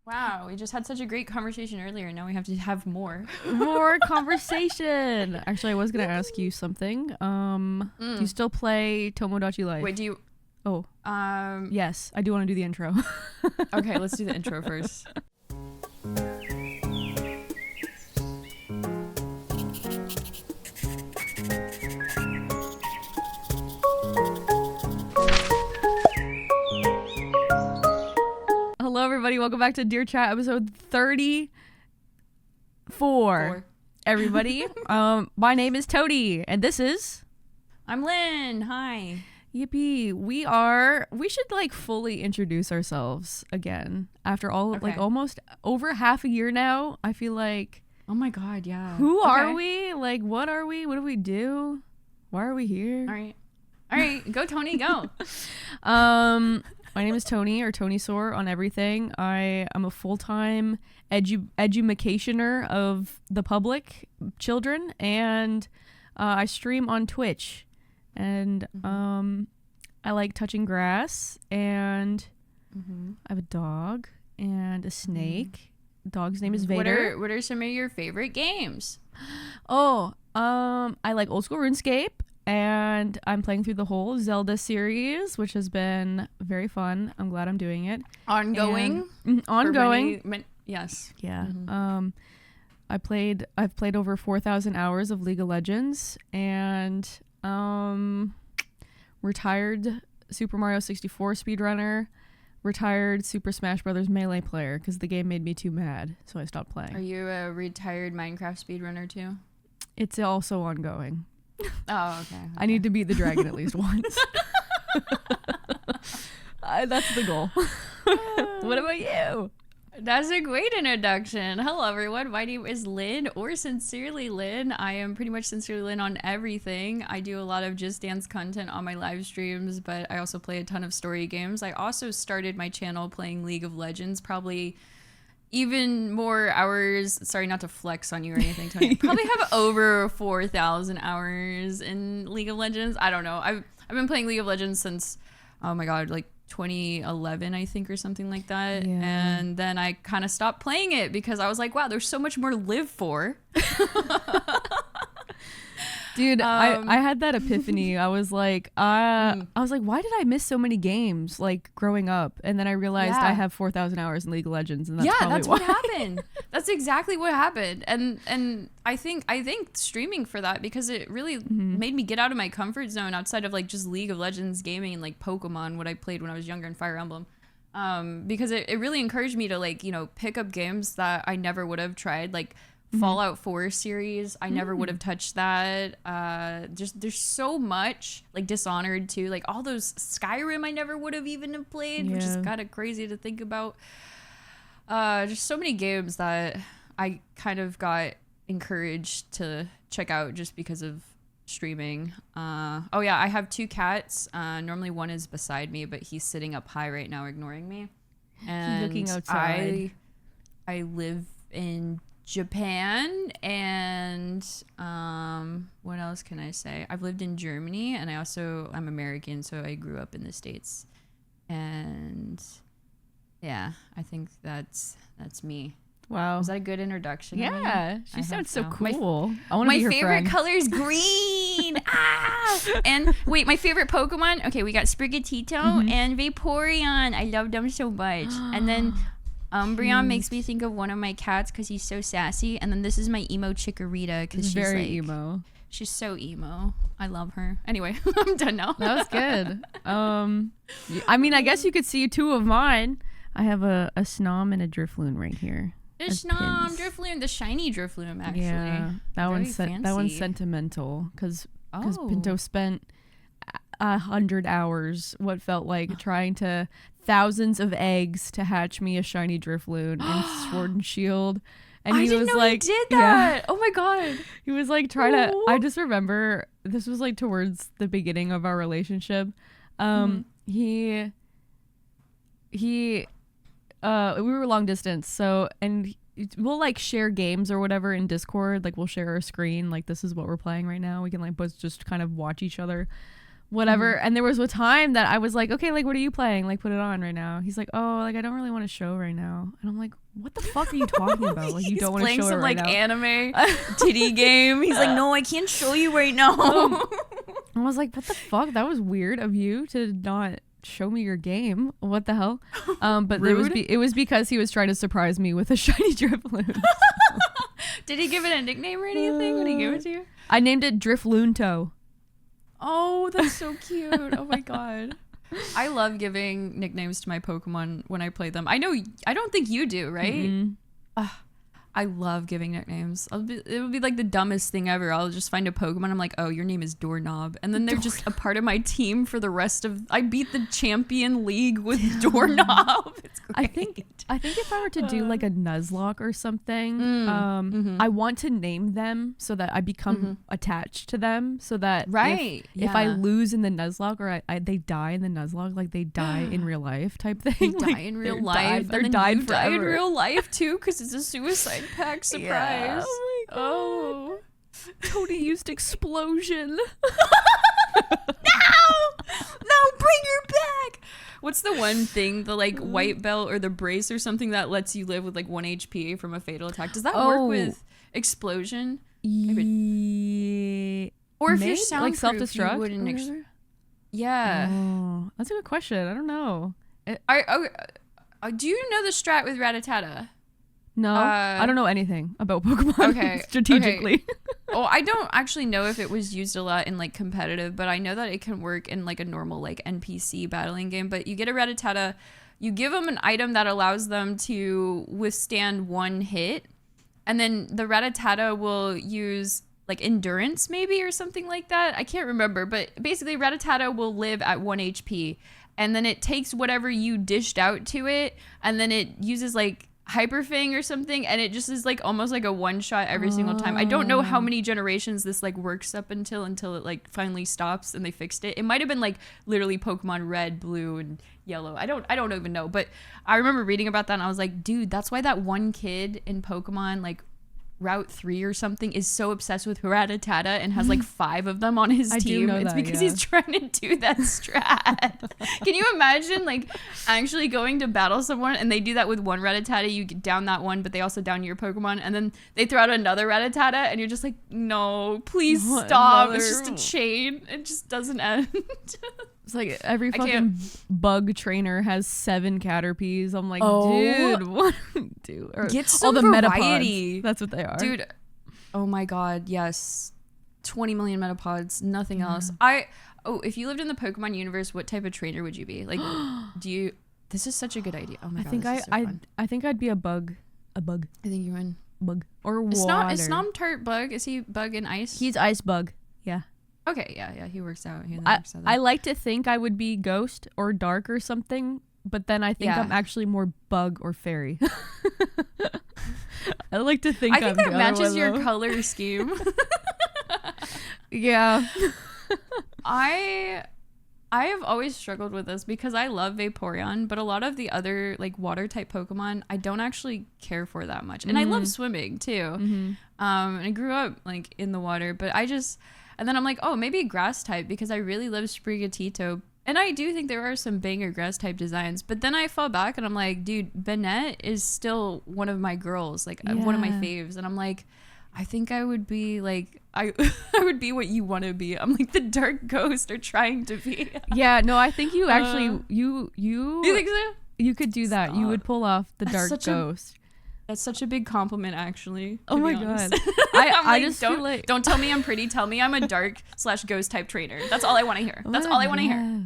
Wow, we just had such a great conversation earlier. Now we have to have more. More conversation. Actually, I was gonna ask you something. Do you still play Tomodachi Life? Wait, do you? Oh, yes, I do want to do the intro. Okay, let's do the intro first. Hello, everybody. Welcome back to Dear Chat, episode 34. Everybody, my name is Toady, and this is... I'm Lynn. Hi. Yippee. We should like fully introduce ourselves again after all like almost over half a year now. I feel like, oh my god, yeah. Who are we? Like, what are we? What do we do? Why are we here? All right, go Tony, go. My name is Tony, or Tony Soar on everything. I am a full-time edumacationer of the public children, and I stream on Twitch. And I like touching grass, and I have a dog and a snake. Dog's name is Vader. What are some of your favorite games? I like old school RuneScape, and I'm playing through the whole Zelda series, which has been very fun. I'm glad I'm doing it. Ongoing. Yes. Yeah. I've played over 4,000 hours of League of Legends, and retired Super Mario 64 speedrunner, retired Super Smash Brothers Melee player because the game made me too mad, so I stopped playing. Are you a retired Minecraft speedrunner too? It's also ongoing. Oh, okay. I need to beat the dragon at least once. That's the goal. What about you? That's a great introduction. Hello, everyone. My name is Lynn, or Sincerely Lyn. I am pretty much Sincerely Lyn on everything. I do a lot of Just Dance content on my live streams, but I also play a ton of story games. I also started my channel playing League of Legends, probably even more hours. Sorry, not to flex on you or anything, Tony. Probably have over 4,000 hours in League of Legends. I don't know. I've been playing League of Legends since, oh my god, like 2011, I think, or something like that. Yeah. And then I kind of stopped playing it because I was like, wow, there's so much more to live for. Dude, I had that epiphany. I was like, why did I miss so many games like growing up? And then I realized I have 4,000 hours in League of Legends, and that's what happened. That's exactly what happened. And I think streaming for that, because it really made me get out of my comfort zone outside of like just League of Legends gaming and like Pokemon, what I played when I was younger, and Fire Emblem. Because it really encouraged me to like, pick up games that I never would have tried, like Fallout 4 series. I never would have touched that. Just there's so much, like Dishonored too, like all those Skyrim I never would have even have played, which is kind of crazy to think about. Just so many games that I kind of got encouraged to check out just because of streaming. Oh yeah, I have 2 cats. Normally one is beside me, but he's sitting up high right now ignoring me. And he's looking outside. I live in Japan, and what else can I say? I've lived in Germany, and I'm American, so I grew up in the States. And yeah, I think that's me. Wow. Was that a good introduction? Yeah, she sounds so cool. I want to be her favorite friend. color is green. And wait, my favorite Pokemon? Okay, we got Sprigatito and Vaporeon. I love them so much. And then Umbreon makes me think of one of my cats because he's so sassy. And then this is my emo Chikorita because she's very like, emo. She's so emo. I love her. Anyway, I'm done now. That was good. I mean, I guess you could see 2 of mine. I have a Snom and a Drifloon right here. The Snom, Drifloon, the shiny Drifloon, actually. Yeah, that one's sentimental because Pinto spent 100 hours, what felt like, trying to thousands of eggs to hatch me a shiny Drifloon in Sword and Shield. And he didn't know he did that. Yeah. Oh my god. He was like trying to. I just remember this was like towards the beginning of our relationship. We were long distance, so, and we'll like share games or whatever in Discord. Like we'll share our screen. Like this is what we're playing right now. We can like both just kind of watch each other whatever. And there was a time that I was like, okay, like, what are you playing? Like, put it on right now. He's like, oh, like, I don't really want to show right now. And I'm like, what the fuck are you talking about? Like, you don't want to show it right now. He's playing some like anime titty game. He's like, no, I can't show you right now. I was like, what the fuck? That was weird of you to not show me your game. What the hell? But it was because he was trying to surprise me with a shiny Drifloon. Did he give it a nickname or anything when he gave it to you? I named it Drifloonto. Oh, that's so cute. Oh my god. I love giving nicknames to my Pokemon when I play them. I don't think you do, right? Mm-hmm. I love giving nicknames. It would be like the dumbest thing ever. I'll just find a Pokemon. I'm like, oh, your name is Doorknob. And then they're just a part of my team for the rest of... I beat the champion league with Doorknob. It's great. I think if I were to do like a Nuzlocke or something, I want to name them so that I become attached to them. So that if I lose in the Nuzlocke or they die in the Nuzlocke, like they die in real life type thing. They die in real life. They're died forever. Die in real life too because it's a suicide pack surprise. Yeah. Oh, Tony used explosion. No, bring her back. What's the one thing, the like white belt or the brace or something that lets you live with like 1 HP from a fatal attack? Does that work with explosion? Maybe. Or if you're soundproof, like self-destruct? Yeah. Oh, that's a good question. I don't know. Do you know the strat with Rattata? No, I don't know anything about Pokemon strategically. Okay. Oh, I don't actually know if it was used a lot in like competitive, but I know that it can work in like a normal like NPC battling game. But you get a Rattata, you give them an item that allows them to withstand 1 hit, and then the Rattata will use like endurance maybe or something like that. I can't remember, but basically Rattata will live at 1 HP, and then it takes whatever you dished out to it, and then it uses like Hyperfang or something, and it just is like almost like a one shot every single time. I don't know how many generations this like works up until it like finally stops and they fixed it. It might have been like literally Pokemon Red, Blue, and Yellow. I don't even know, but I remember reading about that and I was like, dude, that's why that one kid in Pokemon like Route 3 or something is so obsessed with Rattata and has like 5 of them on his team. It's because he's trying to do that strat. Can you imagine like actually going to battle someone and they do that with one Rattata, you get down that one, but they also down your Pokemon, and then they throw out another Rattata and you're just like, no, please stop. It's just a chain. It just doesn't end. It's like every fucking bug trainer has 7 Caterpies. I'm like, dude, what do? Get some variety. Metapods. That's what they are. Dude, oh my god, yes. 20 million Metapods, nothing else. If you lived in the Pokemon universe, what type of trainer would you be? Like, this is such a good idea. Oh my god, I think I'd be a bug. A bug. I think you would. Bug. Or water. Is Snom Bug? Is he bug in ice? He's ice bug. Yeah. Okay, yeah, he works out. I like to think I would be ghost or dark or something, but then I think I'm actually more bug or fairy. I like to think that matches your color scheme. Yeah. I have always struggled with this because I love Vaporeon, but a lot of the other like water type Pokemon I don't actually care for that much. And I love swimming too. And I grew up like in the water, but and then I'm like, oh, maybe grass type because I really love Sprigatito. And I do think there are some banger grass type designs. But then I fall back and I'm like, dude, Banette is still one of my girls, like one of my faves. And I'm like, I think I would be like, I would be what you want to be. I'm like the dark ghost or trying to be. Yeah, no, I think you actually, you think so? You could do that. You would pull off the dark ghost. That's such a big compliment, actually. Oh my god! I just feel like, don't tell me I'm pretty. Tell me I'm a dark/ghost type trainer. That's all I want to hear. That's all I want to hear.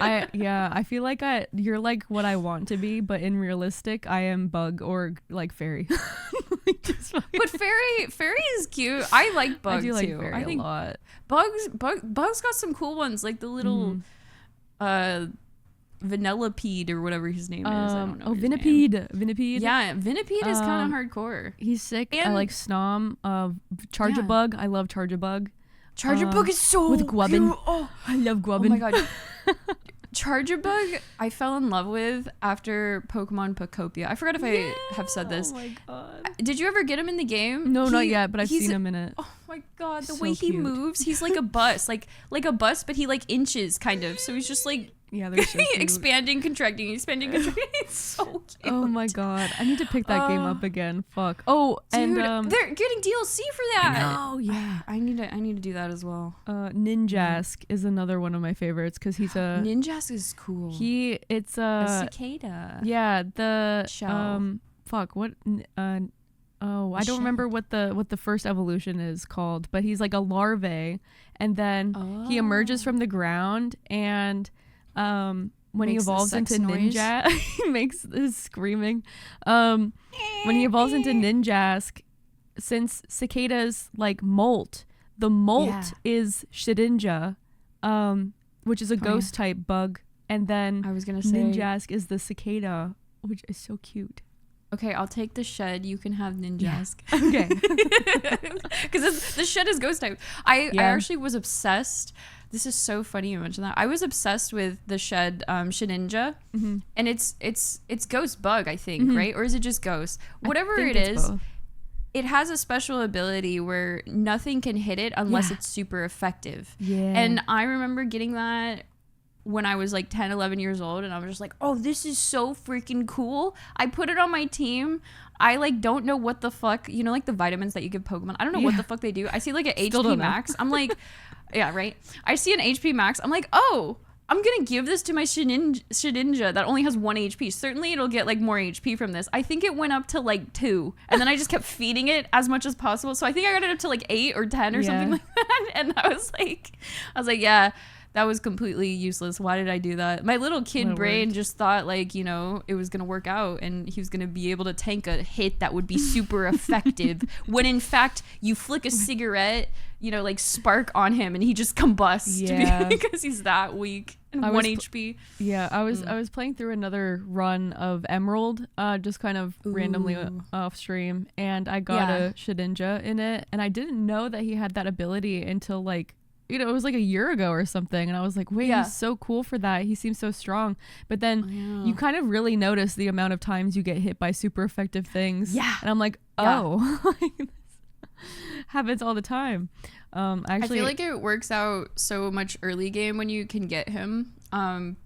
I feel like you're like what I want to be, but in realistic, I am bug or like fairy. But fairy is cute. I like bug too. I do like fairy a lot. Bugs got some cool ones, like the little Vanillipede or whatever his name is. I don't know. Vinipede. Yeah, Vinipede is kind of hardcore. He's sick. And I like Snom. Charjabug. I love Charjabug. Charjabug is so with Gubbin. Cute. Oh, I love Gubbin. Oh my god. Charjabug I fell in love with after Pokemon Pocopia. I forgot if I have said this. Oh my god. Did you ever get him in the game? No, not yet, but I've seen him in it. Oh my god, the So way he cute. moves, he's like a bus, like a bus, but he like inches kind of. So he's just like Yeah, they're so cute. expanding, contracting. It's so cute. Oh my god, I need to pick that game up again. Fuck. Oh, Dude, and they're getting DLC for that. oh yeah. I need to do that as well. Ninjask is another one of my favorites because he's a Ninjask is cool. it's a cicada. yeah, the Shell. fuck, what oh, I don't remember what the first evolution is called, but he's like a larvae, and then he emerges from the ground, and when he Makes the evolves sex into noise. ninja, he makes this screaming. When he evolves into ninjask, since cicadas like molt, the molt is Shedinja, which is a ghost type bug, and then I was gonna say ninjask is the cicada, which is so cute. Okay, I'll take the shed. You can have Ninjask. Okay. Because the shed is ghost type. I actually was obsessed. This is so funny you mentioned that. I was obsessed with the shed, Shedinja, and it's ghost bug, I think, right? Or is it just ghost? Whatever it is, it has a special ability where nothing can hit it unless it's super effective. Yeah. And I remember getting that when I was like 10, 11 years old, and I was just like, oh, this is so freaking cool. I put it on my team. I like don't know what the fuck, you know, like the vitamins that you give Pokemon. I don't know what the fuck they do. I see like an HP max. I'm like, yeah, right. I see an HP max. I'm like, oh, I'm going to give this to my Shedinja that only has 1 HP. Certainly it'll get like more HP from this. I think it went up to like 2, and then I just kept feeding it as much as possible. So I think I got it up to like 8 or 10 or something like that. And I was like, yeah, that was completely useless. Why did I do that? My little kid brain just thought like, you know, it was going to work out and he was going to be able to tank a hit that would be super effective. When in fact, you flick a cigarette, you know, like spark on him and he just combusts because he's that weak and 1 HP. Yeah, I was playing through another run of Emerald, just kind of randomly off stream, and I got a Shedinja in it, and I didn't know that he had that ability until like, you know, it was like a year ago or something, and I was like, wait, he's so cool for that. He seems so strong. But then you kind of really notice the amount of times you get hit by super effective things. Yeah. And I'm like, oh, this happens all the time. Actually, I feel like it works out so much early game when you can get him,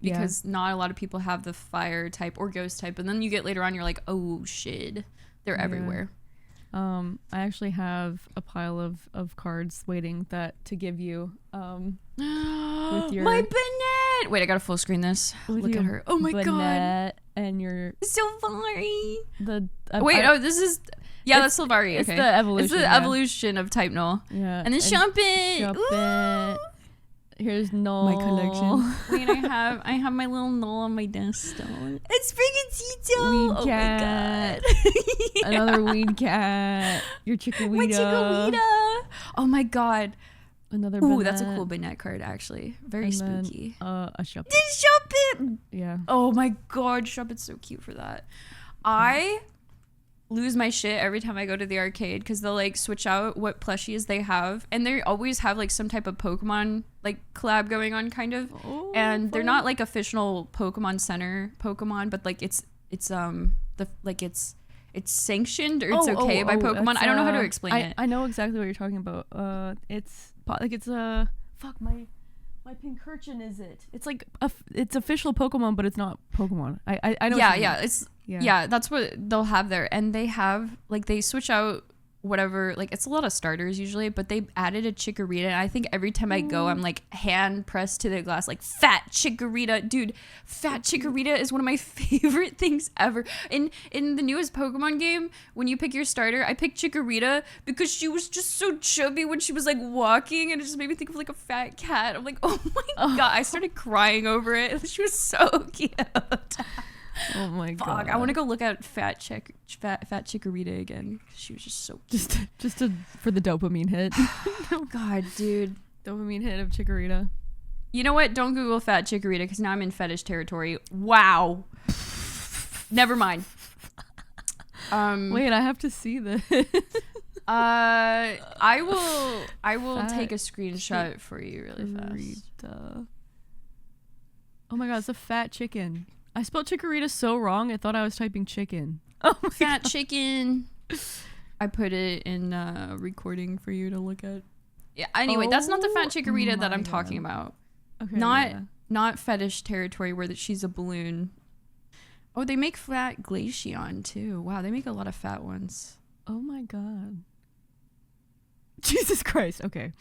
because not a lot of people have the fire type or ghost type. And then you get later on, you're like, oh shit, they're everywhere. I actually have a pile of cards waiting to give you with your my Bennett. Wait, I gotta full screen this. Look at her. Oh my god. And your Sylvari. This is that's Sylvari. Okay. It's the evolution. It's the evolution of type null. Yeah. And then Shumpin. Here's Null. My collection. Wait, I have my little Null on my desk still. It's freaking Tito. Weed cat. My god. Another weed cat. Your Chickawita. My Chickawita. Oh my god. Another Ooh, that's a cool Bennett card actually. Very spooky. A Shuppet. Shuppet. Yeah. Oh my god, Shuppet's so cute for that. I lose my shit every time I go to the arcade because they'll like switch out what plushies they have, and they always have like some type of Pokemon like collab going on kind of, and they're not like official Pokemon Center Pokemon, but like it's sanctioned or it's okay by Pokemon. I don't know how to explain it. I know exactly what you're talking about. It's fuck my Pincurchin is it? It's like it's official Pokemon, but it's not Pokemon. I know. Yeah, that's what they'll have there, and they have like they switch out whatever, like it's a lot of starters usually, but they added a Chikorita, and I think every time I go I'm like hand pressed to the glass like fat Chikorita. Dude, fat Chikorita is one of my favorite things ever. In the newest Pokemon game, when you pick your starter, I picked Chikorita because she was just so chubby when she was like walking, and it just made me think of like a fat cat. I'm like, oh my god, I started crying over it. She was so cute. Oh my god! I want to go look at fat Chikorita again. She was just so cute. just for the dopamine hit. God, dude, dopamine hit of Chikorita. You know what? Don't Google fat Chikorita because now I'm in fetish territory. Wow. Never mind. Wait, I have to see this. I will take a screenshot for you really fast. Oh my god, it's a fat chicken. I spelled Chikorita so wrong, I thought I was typing chicken. Oh my fat god. Chicken. I put it in recording for you to look at. Yeah. Anyway, that's not the fat chikorita that I'm talking about. Okay. Not fetish territory where she's a balloon. Oh, they make fat Glaceon too. Wow, they make a lot of fat ones. Oh my god. Jesus Christ. Okay.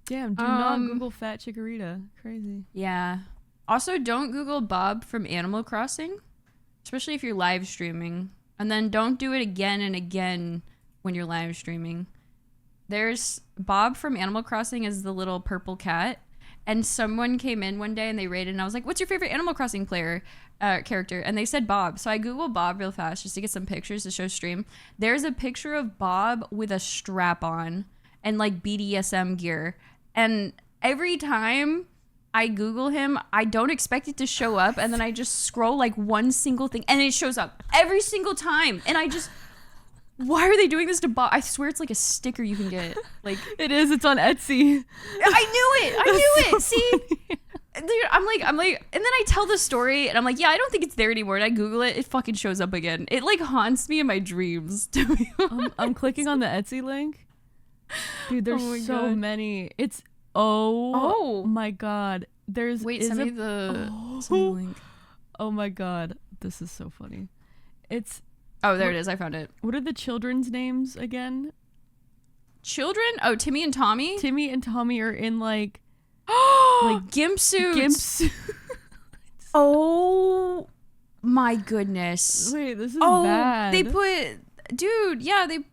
Damn, do not Google fat chikorita. Crazy. Yeah. Also, don't Google Bob from Animal Crossing, especially if you're live streaming. And then don't do it again and again when you're live streaming. There's Bob from Animal Crossing is the little purple cat. And someone came in one day and they rated, and I was like, what's your favorite Animal Crossing character? And they said Bob. So I Googled Bob real fast just to get some pictures to show stream. There's a picture of Bob with a strap on and like BDSM gear. And every time I Google him, I don't expect it to show up. And then I just scroll like one single thing and it shows up every single time. And I just... Why are they doing this to Bob? I swear it's like a sticker you can get. Like it is. It's on Etsy. I knew it. See, dude, I'm like, and then I tell the story, and I'm like, yeah, I don't think it's there anymore. And I Google it, it fucking shows up again. It like haunts me in my dreams. To be honest. I'm clicking on the Etsy link. Dude, there's so many. It's oh my god. There's send me the link. Oh my god, this is so funny. It's. Oh, there it is. I found it. What are the children's names again? Children? Oh, Timmy and Tommy? Timmy and Tommy are in like gimp suits. Gimp suits. Oh my goodness. Wait, this is bad. They put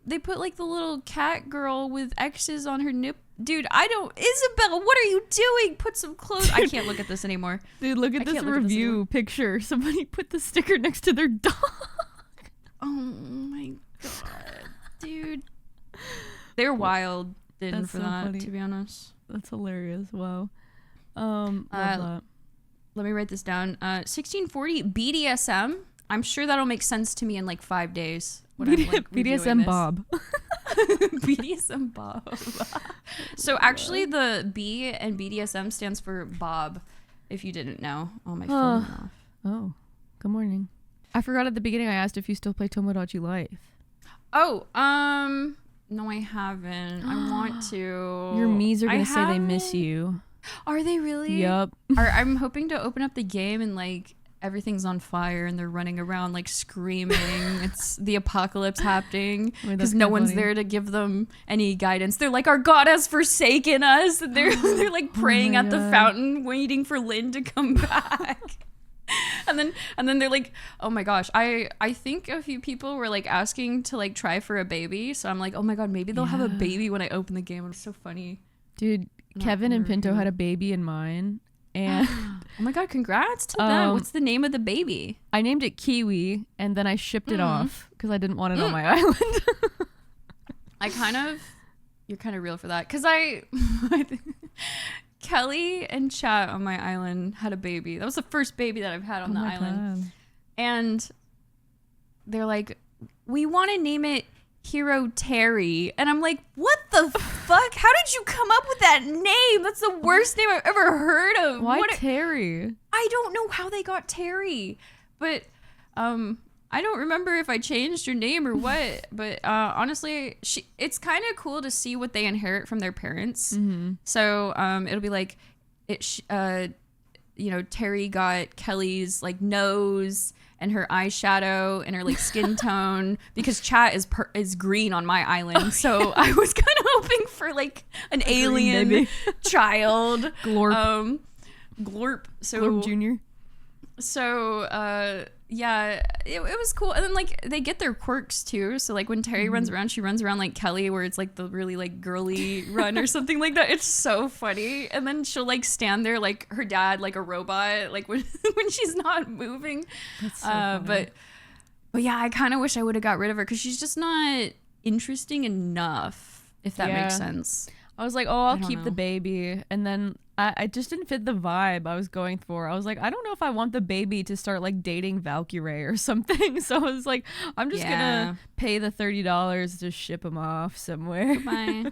they put like the little cat girl with X's on her nip. Dude, Isabel, what are you doing? Put some clothes. I can't look at this anymore. Dude, look at this review picture. Somebody put the sticker next to their dog. Oh my god, dude. They're wild for so that, funny. To be honest. That's hilarious. Wow. Love that. Let me write this down. 1640 BDSM. I'm sure that'll make sense to me in like 5 days. When I'm, like, BDSM Bob. BDSM Bob. So actually the B and BDSM stands for Bob, if you didn't know. Oh, my phone went off. Oh, good morning. I forgot at the beginning I asked if you still play Tomodachi Life. Oh, no, I haven't. I want to. Your Miis are gonna say they miss you. Are they really? Yep. I'm hoping to open up the game and like everything's on fire and they're running around like screaming. It's the apocalypse happening because no one's there to give them any guidance. They're like, our god has forsaken us. And they're like praying at the fountain, waiting for Lynn to come back. And then they're like, oh my gosh, I think a few people were like asking to like try for a baby, so I'm like, oh my god, maybe they'll have a baby when I open the game. It's so funny, dude. Kevin and Pinto had a baby in mine, and oh my god, congrats to them. What's the name of the baby? I named it Kiwi, and then I shipped it off because I didn't want it on my island. You're kind of real for that, because Kelly and Chat on my island had a baby. That was the first baby that I've had on the island. God. And they're like, we want to name it Hero Terry. And I'm like, what the fuck? How did you come up with that name? That's the worst name I've ever heard of. Why Terry? I don't know how they got Terry. But I don't remember if I changed her name or what, but honestly, it's kind of cool to see what they inherit from their parents. Mm-hmm. So it'll be like, Terry got Kelly's like nose and her eyeshadow and her like skin tone because Chat is green on my island. So I was kind of hoping for like an alien child. Glorp. Glorp. So Glorp Jr. So yeah, it was cool. And then like they get their quirks too. So like when Terry runs around, she runs around like Kelly, where it's like the really like girly run or something like that. It's so funny. And then she'll like stand there like her dad, like a robot, like when she's not moving. That's so funny. But yeah, I kind of wish I would have got rid of her because she's just not interesting enough, if that makes sense. I was like, I'll keep the baby. And then I just didn't fit the vibe I was going for. I was like, I don't know if I want the baby to start like dating Valkyrie or something. So I was like, I'm just going to pay the $30 to ship him off somewhere. Goodbye.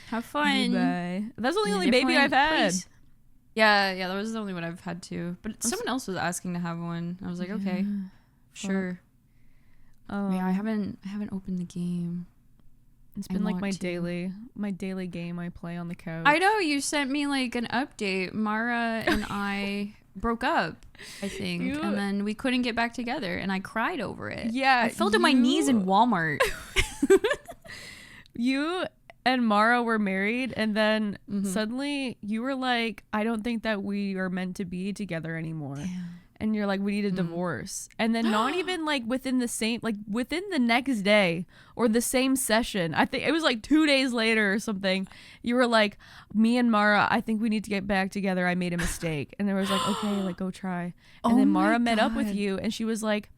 Have fun. Goodbye. That's the only baby I've had. Please. Yeah, that was the only one I've had too. But someone else was asking to have one. I was like, okay, sure. Yeah, I haven't opened the game. It's been like my daily game I play on the couch. I know, you sent me like an update. Mara and I broke up, I think, and then we couldn't get back together, and I cried over it. Yeah, I fell to my knees in Walmart. You and Mara were married, and then suddenly you were like, I don't think that we are meant to be together anymore. Yeah. And you're like, we need a divorce. And then not even like within the next day or the same session, I think it was like 2 days later or something, you were like, me and Mara, I think we need to get back together. I made a mistake. And there was like, okay, like go try. And then Mara met up with you, and she was like,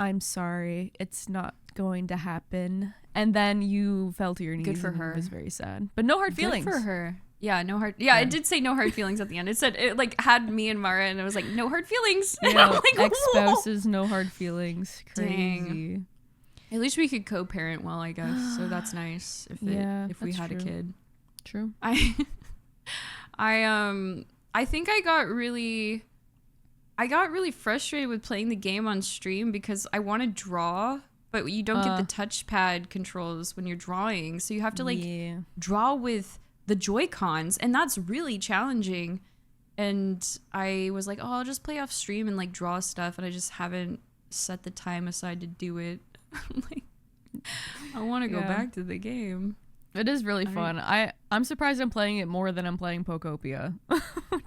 I'm sorry, it's not going to happen. And then you fell to your knees. Good for her. It was very sad. But no hard feelings. Good for her. Yeah, no hard. Yeah, it did say no hard feelings at the end. It said it like had me and Mara, and it was like no hard feelings. Yeah, like, ex-spouses, no hard feelings. Crazy. Dang. At least we could co-parent well, I guess. So that's nice if we had a kid. True. I think I got really frustrated with playing the game on stream because I want to draw, but you don't get the touchpad controls when you're drawing, so you have to draw with the Joy-Cons, and that's really challenging. And I was like, oh, I'll just play off stream and like draw stuff, and I just haven't set the time aside to do it. Like, I want to go back to the game. It is really fun. I'm surprised I'm playing it more than I'm playing Pokopia,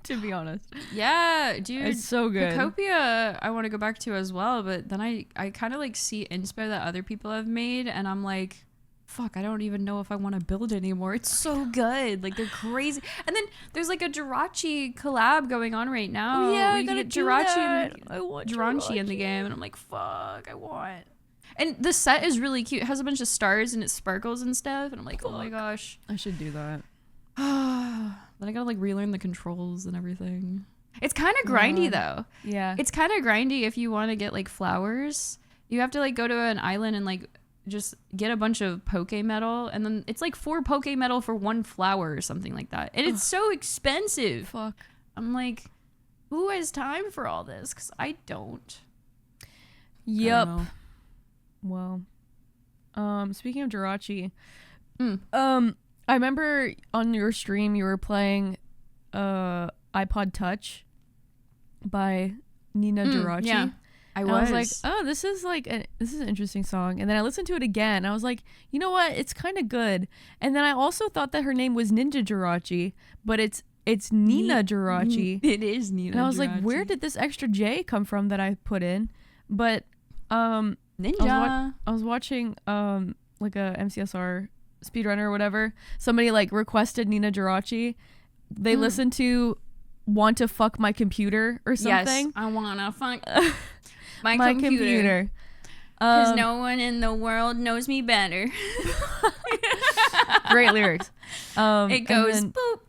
to be honest. Yeah, dude. It's so good. Pokopia I want to go back to as well, but then I kind of like see inspo that other people have made, and I'm like, fuck, I don't even know if I want to build anymore. It's so good. Like, they're crazy. And then there's like a Jirachi collab going on right now. Oh, yeah, I gotta get Jirachi. I want Jirachi in the game, and I'm like, fuck, I want. And the set is really cute. It has a bunch of stars and it sparkles and stuff. And I'm like, oh my gosh. I should do that. Then I gotta like relearn the controls and everything. It's kind of grindy though. Yeah. It's kind of grindy if you want to get like flowers. You have to like go to an island and like just get a bunch of Poke Metal. And then it's like 4 Poke Metal for 1 flower or something like that. And it's so expensive. Fuck. I'm like, who has time for all this? Because I don't. Yep. Well, speaking of Jirachi, I remember on your stream you were playing iPod Touch by Nina Jirachi. Yeah, I was like, oh, this is an interesting song. And then I listened to it again. I was like, you know what? It's kind of good. And then I also thought that her name was Ninja Jirachi, but it's Nina Jirachi. It is Nina. And I was Jirachi. like, where did this extra J come from that I put in? But Ninja. I was watching like a MCSR speedrunner or whatever. Somebody like requested Nina Jirachi. They listened to "Want to Fuck My Computer" or something. Yes, I wanna fuck my computer. Because no one in the world knows me better. Great lyrics. It goes boop, boop,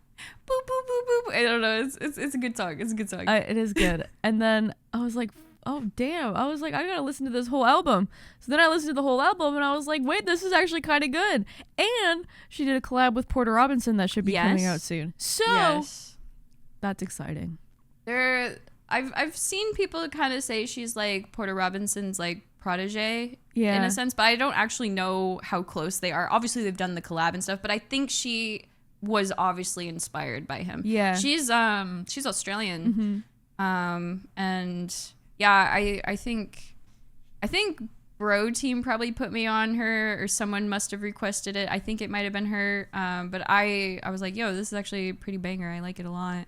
boop, boop, boop. I don't know. It's a good song. It's a good song. It is good. And then I was like, oh damn, I was like, I gotta listen to this whole album. So then I listened to the whole album and I was like, wait, this is actually kind of good. And she did a collab with Porter Robinson that should be coming out soon, so that's exciting. I've seen people kind of say she's like Porter Robinson's like protege in a sense, but I don't actually know how close they are. Obviously they've done the collab and stuff, but I think she was obviously inspired by him. She's Australian. And yeah, I think Bro Team probably put me on her, or someone must have requested it. I think it might have been her. But I was like, yo, this is actually a pretty banger. I like it a lot.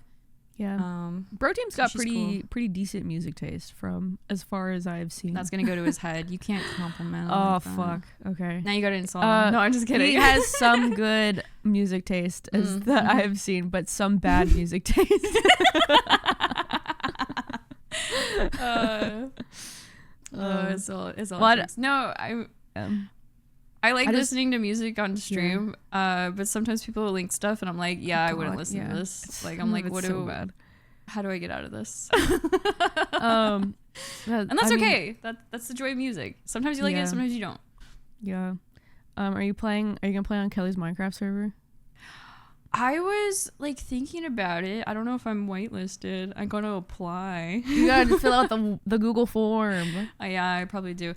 Yeah. Bro Team's got cool. pretty decent music taste from as far as I've seen. That's gonna go to his head. You can't compliment him. Oh like fuck. Okay. Now you gotta insult him. No, I'm just kidding. He has some good music taste that I've seen, but some bad music taste. It's all jokes. No, I like listening to music on stream, but sometimes people will link stuff and I'm like, I wouldn't listen to this. Like, I'm like, how do I get out of this? And that's okay. That's the joy of music. Sometimes you like it, sometimes you don't. Yeah. Are you gonna play on Kelly's Minecraft server? I was like thinking about it. I don't know if I'm whitelisted. I'm going to apply. You gotta fill out the Google form. Yeah, I probably do.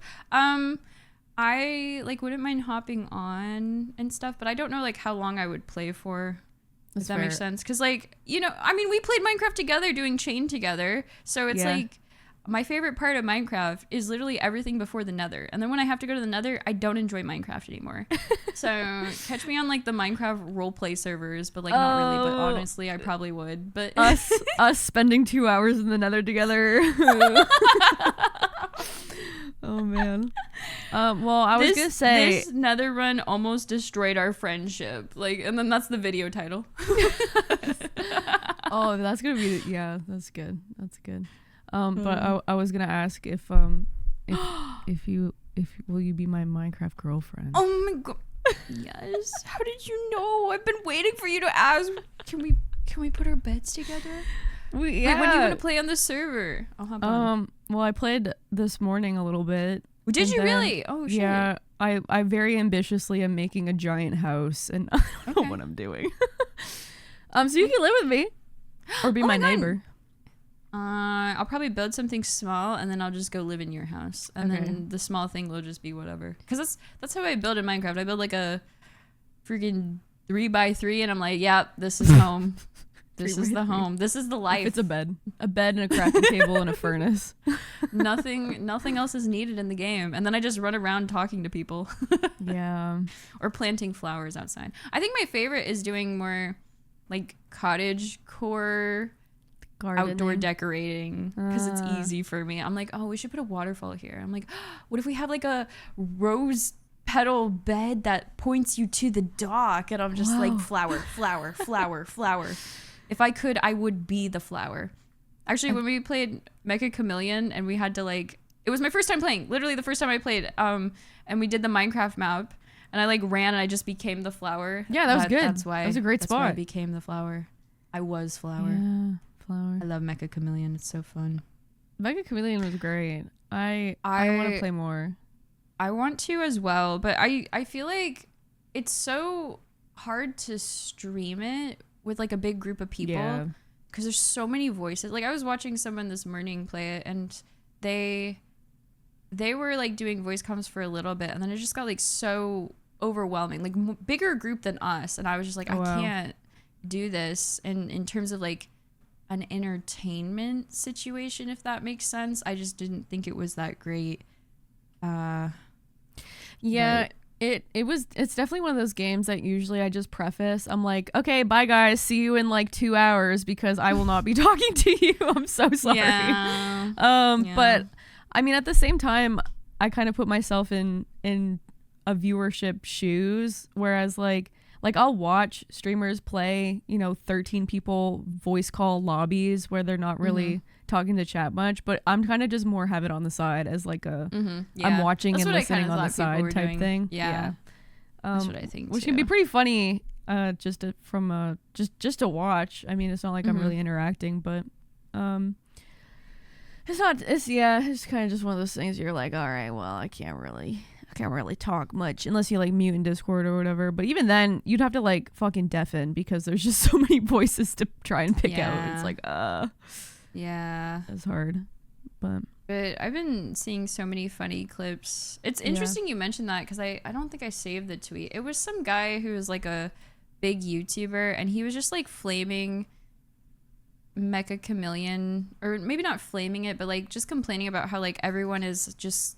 I like wouldn't mind hopping on and stuff, but I don't know like how long I would play for. Does that make sense? Because like, you know, I mean, we played Minecraft together doing chain together. So it's like my favorite part of Minecraft is literally everything before the nether. And then when I have to go to the nether, I don't enjoy Minecraft anymore. So catch me on like the Minecraft roleplay servers, but like not really. But honestly, I probably would. But us spending 2 hours in the nether together. Oh man. Well, I was gonna say this nether run almost destroyed our friendship. Like, and then that's the video title. Oh, that's gonna be that's good. That's good. But I was gonna ask if will you be my Minecraft girlfriend? Oh my god. Yes. How did you know? I've been waiting for you to ask. Can we put our beds together? Wait, when are you gonna play on the server? I'll hop on. Well, I played this morning a little bit. Did you really? Oh shit. Yeah, I very ambitiously am making a giant house, and I don't know what I'm doing. So you can live with me, or be my neighbor. I'll probably build something small, and then I'll just go live in your house, and then the small thing will just be whatever. Because that's how I build in Minecraft. I build like a freaking 3x3, and I'm like, yeah, this is home. This is the home. This is the life. It's a bed and a crafting table and a furnace. Nothing else is needed in the game. And then I just run around talking to people. Yeah. Or planting flowers outside. I think my favorite is doing more like cottage core gardening. Outdoor decorating, because it's easy for me. I'm like, oh, we should put a waterfall here. I'm like, what if we have like a rose petal bed that points you to the dock? And I'm just like flower. If I could, I would be the flower. Actually, when we played Mecha Chameleon and we had to like, it was my first time playing, literally the first time I played, and we did the Minecraft map, and I like ran and I just became the flower. Yeah, that was good. That's why. That was a great spot. Why I became the flower. I was flower. Yeah, flower. I love Mecha Chameleon. It's so fun. Mecha Chameleon was great. I want to play more. I want to as well, but I feel like it's so hard to stream it with like a big group of people because there's so many voices. Like I was watching someone this morning play it, and they were like doing voice comms for a little bit, and then it just got like so overwhelming, like bigger group than us, and I was just like, I can't do this. And in terms of like an entertainment situation, if that makes sense, I just didn't think it was that great. It's definitely one of those games that usually I just preface. I'm like, okay, bye guys, see you in like 2 hours because I will not be talking to you. I'm so sorry. But I mean, at the same time, I kind of put myself in a viewership shoes, whereas like I'll watch streamers play, 13 people voice call lobbies where they're not really talking to chat much, but I'm kind of just more have it on the side as like a I'm watching and listening on the side type thing. Yeah. That's what I think which too. can be pretty funny just to watch. I mean, it's not like I'm really interacting, but it's kind of just one of those things you're like, all right, well, I can't really talk much unless you like mute in Discord or whatever. But even then, you'd have to like fucking deafen because there's just so many voices to try and pick out. It's like, yeah, it's hard. But I've been seeing so many funny clips. It's interesting you mentioned that because I don't think I saved the tweet. It was some guy who was like a big YouTuber, and he was just like flaming Mecha Chameleon, or maybe not flaming it, but like just complaining about how like everyone is just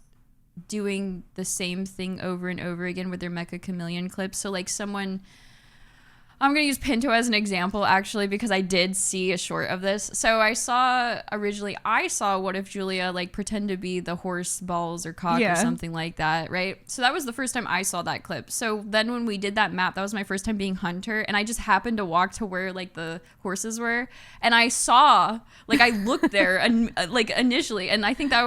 doing the same thing over and over again with their Mecha Chameleon clips. So like I'm going to use Pinto as an example actually, because I did see a short of this. So I saw what if Julia like pretend to be the horse balls or cock or something like that, right? So that was the first time I saw that clip. So then when we did that map, that was my first time being Hunter, and I just happened to walk to where like the horses were, and I saw, like I looked there and like initially, and I think that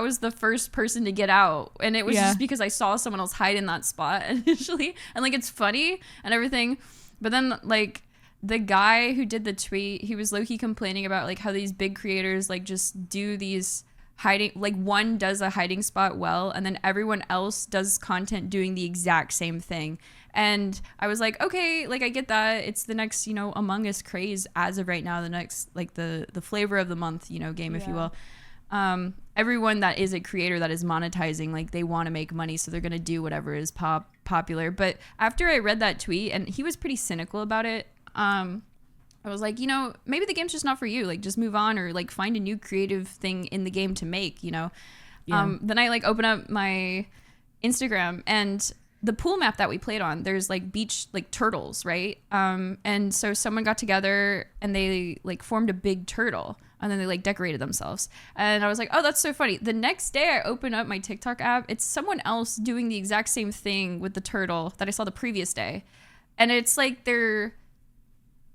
was the first person to get out, and it was just because I saw someone else hide in that spot initially, and like it's funny and everything, but then like the guy who did the tweet, he was low-key complaining about like how these big creators like just do these hiding, like one does a hiding spot well, and then everyone else does content doing the exact same thing. And I was like, okay, like I get that. It's the next, Among Us craze as of right now, the next, like the flavor of the month, game, if you will. Everyone that is a creator that is monetizing, like they want to make money, so they're going to do whatever is popular. But after I read that tweet, and he was pretty cynical about it, I was like, maybe the game's just not for you. Like, just move on, or like find a new creative thing in the game to make, Then I like open up my Instagram, and the pool map that we played on, there's like beach, like turtles, right? And so someone got together and they like formed a big turtle, and then they like decorated themselves. And I was like, oh, that's so funny. The next day I open up my TikTok app, it's someone else doing the exact same thing with the turtle that I saw the previous day. And it's like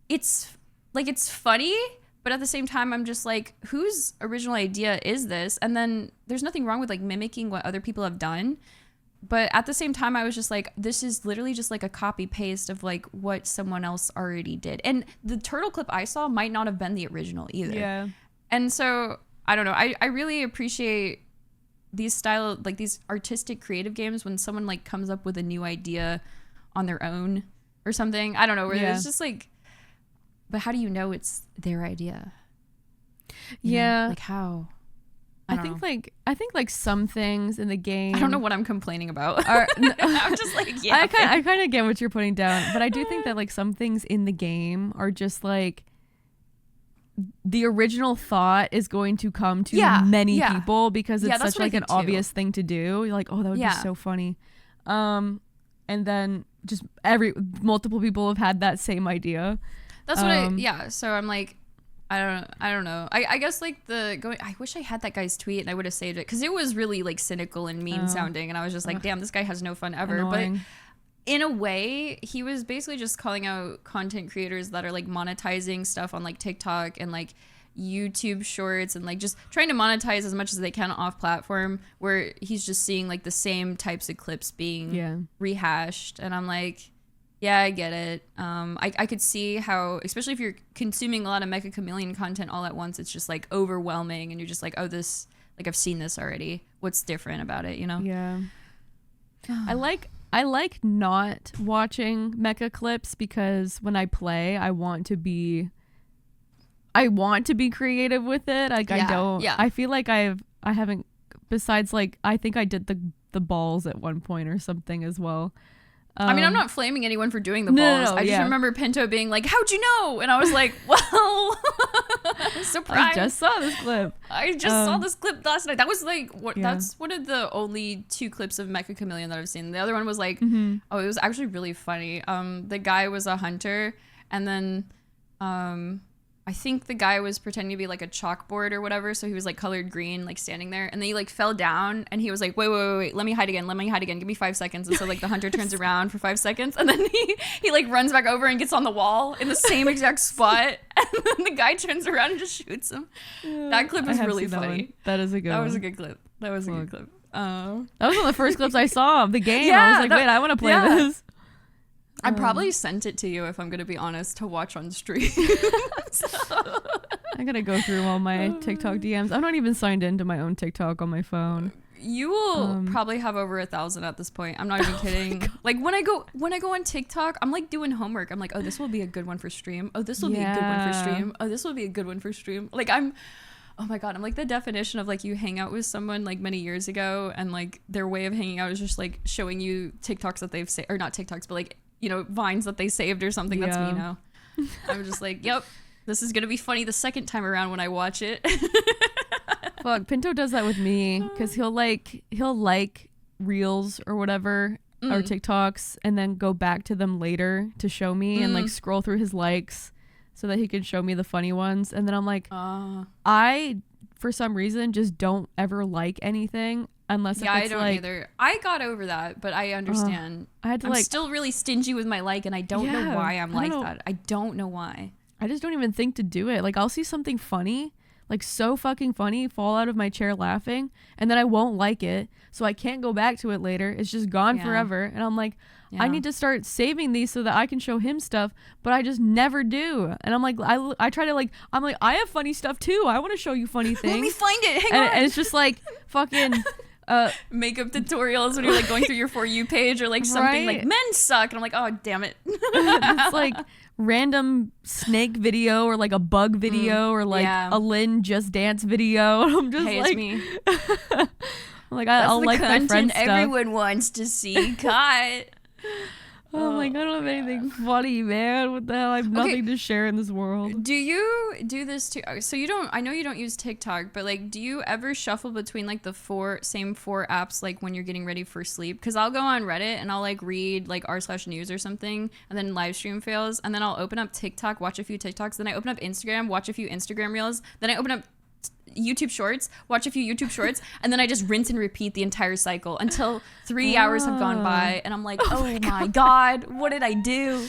it's funny, but at the same time, I'm just like, whose original idea is this? And then there's nothing wrong with like mimicking what other people have done. But at the same time, I was just like, this is literally just like a copy paste of like what someone else already did. And the turtle clip I saw might not have been the original either. Yeah. And so I don't know. I really appreciate these these artistic creative games when someone like comes up with a new idea on their own or something. I don't know, where it's just like, but how do you know it's their idea? Yeah. Like how? I think like some things in the game, I don't know what I'm complaining about. I'm just like, yeah. I kind of get what you're putting down, but I do think that like some things in the game are just like the original thought is going to come to many people because it's such like an obvious thing to do. You're like, oh, that would be so funny. And then just multiple people have had that same idea. That's what so I'm like, I don't know. I guess like I wish I had that guy's tweet and I would have saved it, because it was really like cynical and mean sounding, and I was just like, damn, this guy has no fun ever. Annoying. But in a way, he was basically just calling out content creators that are like monetizing stuff on like TikTok and like YouTube shorts, and like just trying to monetize as much as they can off platform, where he's just seeing like the same types of clips being rehashed. And I'm like, yeah, I get it. I could see how, especially if you're consuming a lot of Mecha Chameleon content all at once, it's just like overwhelming, and you're just like, oh, this, like I've seen this already. What's different about it, Yeah. I like not watching mecha clips, because when I play, I want to be creative with it. Like I don't. Yeah. I feel like I haven't. Besides, like I think I did the balls at one point or something as well. I mean, I'm not flaming anyone for doing the balls. No, I just remember Pinto being like, how'd you know? And I was like, well, surprise. I just saw this clip. I just saw this clip last night. That was like, that's one of the only 2 clips of Mecha Chameleon that I've seen. The other one was like, it was actually really funny. The guy was a hunter, and then I think the guy was pretending to be like a chalkboard or whatever, so he was like colored green, like standing there, and then he like fell down, and he was like, wait, let me hide again, give me 5 seconds. And so like the hunter turns around for 5 seconds, and then he like runs back over and gets on the wall in the same exact spot, and then the guy turns around and just shoots him. That clip was really funny. That is a good one. That was a good clip. That was a good clip. That was one of the first clips I saw of the game. I was like, wait, I want to play this. I probably sent it to you, if I'm going to be honest, to watch on stream. I got to go through all my TikTok DMs. I'm not even signed into my own TikTok on my phone. You will probably have over 1,000 at this point. I'm not even kidding. Like when I go on TikTok, I'm like doing homework. I'm like, oh, this will be a good one for stream. Oh, this will be a good one for stream. Oh, this will be a good one for stream. Like oh my God, I'm like the definition of like you hang out with someone like many years ago, and like their way of hanging out is just like showing you TikToks that they've or not TikToks, but like, Vines that they saved or something. That's me now. I'm just like, yep, this is going to be funny the second time around when I watch it. Fuck, Pinto does that with me, because he'll like reels or whatever, or TikToks, and then go back to them later to show me and like scroll through his likes so that he can show me the funny ones. And then I'm like, I, for some reason, just don't ever like anything. Unless I don't either. I got over that, but I understand. I'm still really stingy with my like, and I don't know why I'm like that. I don't know why. I just don't even think to do it. Like I'll see something funny, like so fucking funny, fall out of my chair laughing, and then I won't like it, so I can't go back to it later. It's just gone forever. And I'm like, I need to start saving these so that I can show him stuff, but I just never do. And I'm like, I try to like, I'm like, I have funny stuff too. I want to show you funny things. Let me find it. Hang on. And it's just like fucking makeup tutorials when you're like going through your For You page or like something like men suck. And I'm like, oh, damn it. It's like random snake video or like a bug video or like a Lynn Just Dance video. I'm just like, me. I'm like, I'll like my friend's stuff. Everyone wants to see. Cut. Oh my god, I don't have anything funny, man. What the hell? I have nothing to share in this world. Do you do this too? So you don't, I know you don't use TikTok, but like, do you ever shuffle between like the same four apps, like when you're getting ready for sleep? Because I'll go on Reddit and I'll like read like r/news or something, and then live stream fails, and then I'll open up TikTok, watch a few TikToks, then I open up Instagram, watch a few Instagram reels, then I open up YouTube shorts, watch a few YouTube shorts, and then I just rinse and repeat the entire cycle until 3 hours have gone by, and I'm like, oh my god, what did I do?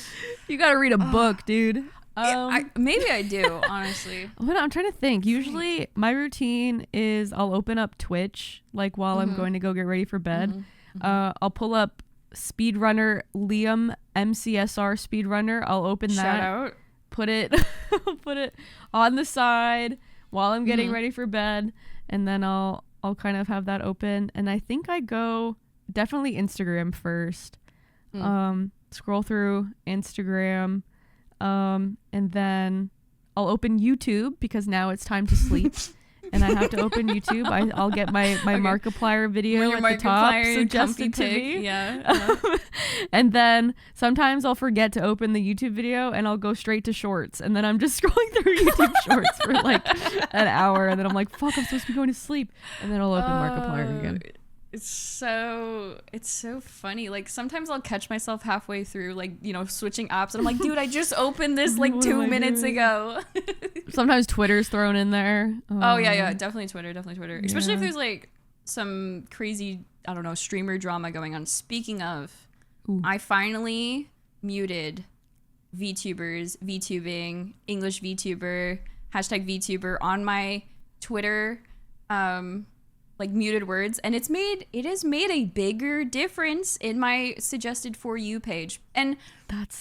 You gotta read a book, dude. Maybe I do, honestly. I'm trying to think. Usually my routine is I'll open up Twitch like while I'm going to go get ready for bed. I'll pull up speedrunner Liam MCSR speedrunner. I'll open that. Shout out. Put it on the side while I'm getting ready for bed, and then I'll kind of have that open, and I think I go definitely Instagram first. Scroll through Instagram, and then I'll open YouTube because now it's time to sleep. And I have to open YouTube. I'll get my Markiplier video at the top suggested to me. Yeah. And then sometimes I'll forget to open the YouTube video and I'll go straight to shorts. And then I'm just scrolling through YouTube shorts for like an hour. And then I'm like, fuck, I'm supposed to be going to sleep. And then I'll open Markiplier again. It's so funny. Like sometimes I'll catch myself halfway through, like, you know, switching apps, and I'm like, dude, I just opened this like 2 minutes ago. Sometimes Twitter's thrown in there. Oh yeah, definitely Twitter. Especially if there's like some crazy, I don't know, streamer drama going on. Speaking of, I finally muted VTubers, VTubing, English VTuber, hashtag VTuber on my Twitter. Like muted words, and it has made a bigger difference in my suggested For You page. And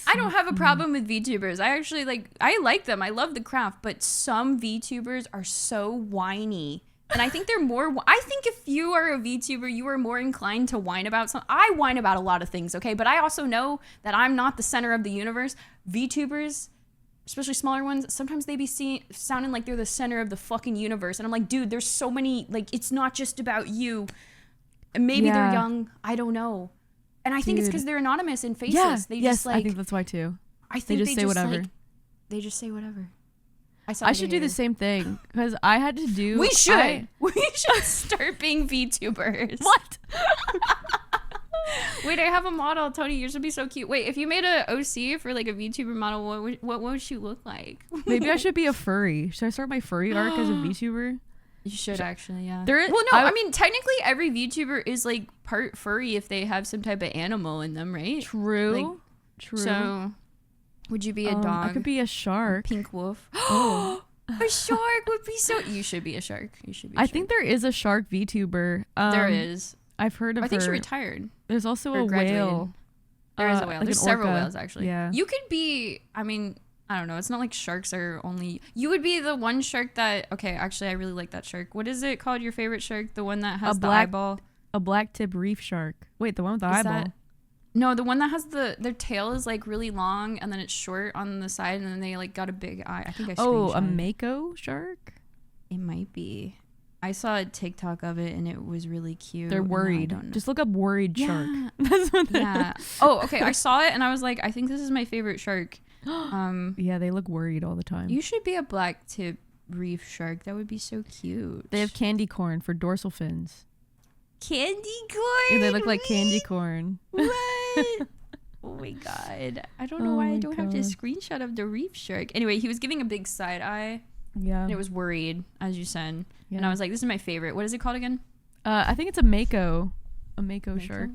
I don't have a problem with VTubers. I like them. I love the craft, but some VTubers are so whiny. And I think I think if you are a VTuber, you are more inclined to whine about something. I whine about a lot of things, okay? But I also know that I'm not the center of the universe. VTubers, especially smaller ones, sometimes they be sounding like they're the center of the fucking universe. And I'm like, dude, there's so many, like, it's not just about you. And maybe they're young. I don't know. And I think it's because they're anonymous in faces. Yeah. I think that's why too. I think they just say whatever. Like, they just say whatever. I should do the same thing because I had to do. We should start being VTubers. What? Wait, I have a model. Tony, yours would be so cute. Wait, if you made a OC for like a VTuber model, what would she look like? Maybe I should be a furry. Should I start my furry arc as a VTuber? You should actually, yeah. Well, no, I mean, technically every VTuber is like part furry if they have some type of animal in them, right? True. So, would you be a dog? I could be a shark. Pink wolf. Oh. A shark would be so... You should be a shark. I think there is a shark VTuber. There is. I've heard of her. I think she retired. There's also a whale. There is a whale. Like there's several whales, actually. Yeah. You could be... I mean, I don't know. It's not like sharks are only... You would be the one shark that... Okay, actually, I really like that shark. What is it called, your favorite shark? The one that has the eyeball? A black tip reef shark. Wait, the one with the eyeball. No, the one that has their tail is like really long and then it's short on the side and then they like got a big eye. I think I screenshot. A mako shark? It might be. I saw a TikTok of it and it was really cute. They're worried. Just look up worried shark. That's what Oh, okay. I saw it and I was like, I think this is my favorite shark. Yeah, they look worried all the time. You should be a black tip reef shark. That would be so cute. They have candy corn for dorsal fins. Candy corn? Yeah, they look like candy corn. What? Oh my god. I don't know why I don't have this screenshot of the reef shark. Anyway, he was giving a big side eye. Yeah. And it was worried, as you said. Yeah. And I was like, this is my favorite. What is it called again? I think it's a mako. A mako shark.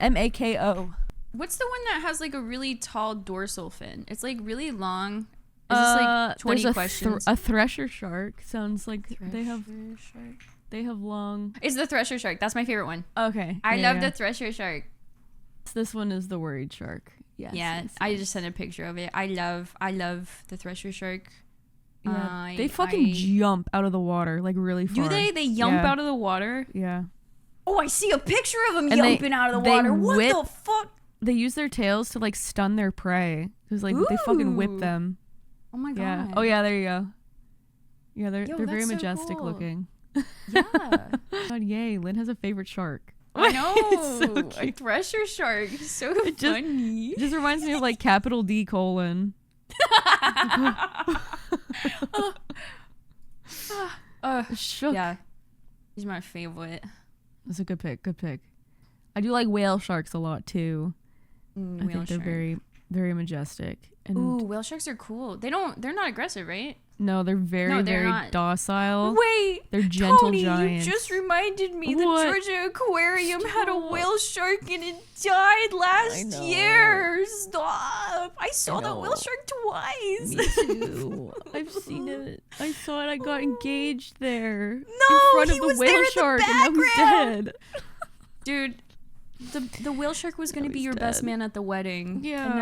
MAKO. What's the one that has like a really tall dorsal fin? It's like really long. Is this like 20 there's questions? A thresher shark sounds like Shark. they have long. It's the thresher shark. That's my favorite one. Okay. I love the thresher shark. This one is the worried shark. Yes. Yeah, I just sent a picture of it. I love the thresher shark. Yeah, they fucking jump out of the water like really far. Do they? They jump out of the water? Yeah. Oh, I see a picture of them jumping out of the water. What the fuck? They use their tails to like stun their prey. Cause like they fucking whip them. Oh my god. Yeah. Oh yeah, there you go. Yeah, they're very so majestic cool. looking. Yeah. God, yay! Lynn has a favorite shark. I know. So a thresher shark. So funny. It just reminds me of like capital D colon. Shook. Yeah. He's my favorite. That's a good pick. Good pick. I do like whale sharks a lot too. I think they're very, very majestic. And ooh, whale sharks are cool. They're not aggressive, right? No, they're very docile. Wait, they're gentle Tony, giants. you just reminded me the What? Georgia Aquarium had a whale shark and it died last year. Stop! I saw that whale shark twice. Me too. I've seen it. I saw it. I got engaged there. No, in front he of the was whale there in shark, the and now he's dead. Dude, the whale shark was gonna be your best man at the wedding. Yeah. And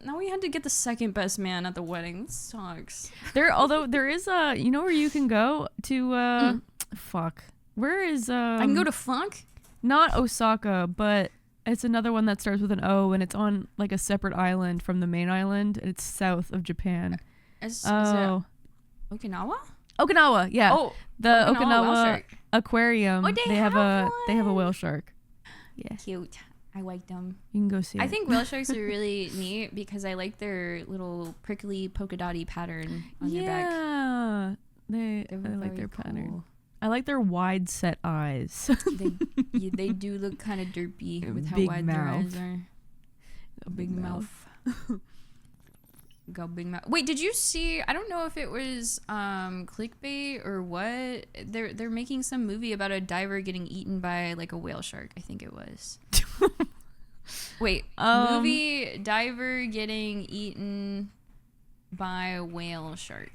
now we had to get the second best man at the wedding. It sucks. Although there is you know where you can go to fuck. Where is I can go to Funk? not Osaka, but it's another one that starts with an O, and it's on like a separate island from the main island. It's south of Japan. Is it Okinawa? Okinawa, yeah. Oh, the Okinawa whale Okinawa shark. Aquarium. Oh, they have a whale shark. Yeah, Cute. I like them. you can go see it. I think whale sharks are really neat because I like their little prickly polka dotty pattern on their back. Yeah, I like their pattern. I like their wide set eyes. They do look kind of derpy with how Big wide mouth. their eyes are. A big mouth. Got big mouth. Wait, did you see? I don't know if it was clickbait or what. They're making some movie about a diver getting eaten by like a whale shark. I think it was. Wait, movie diver getting eaten by a whale shark.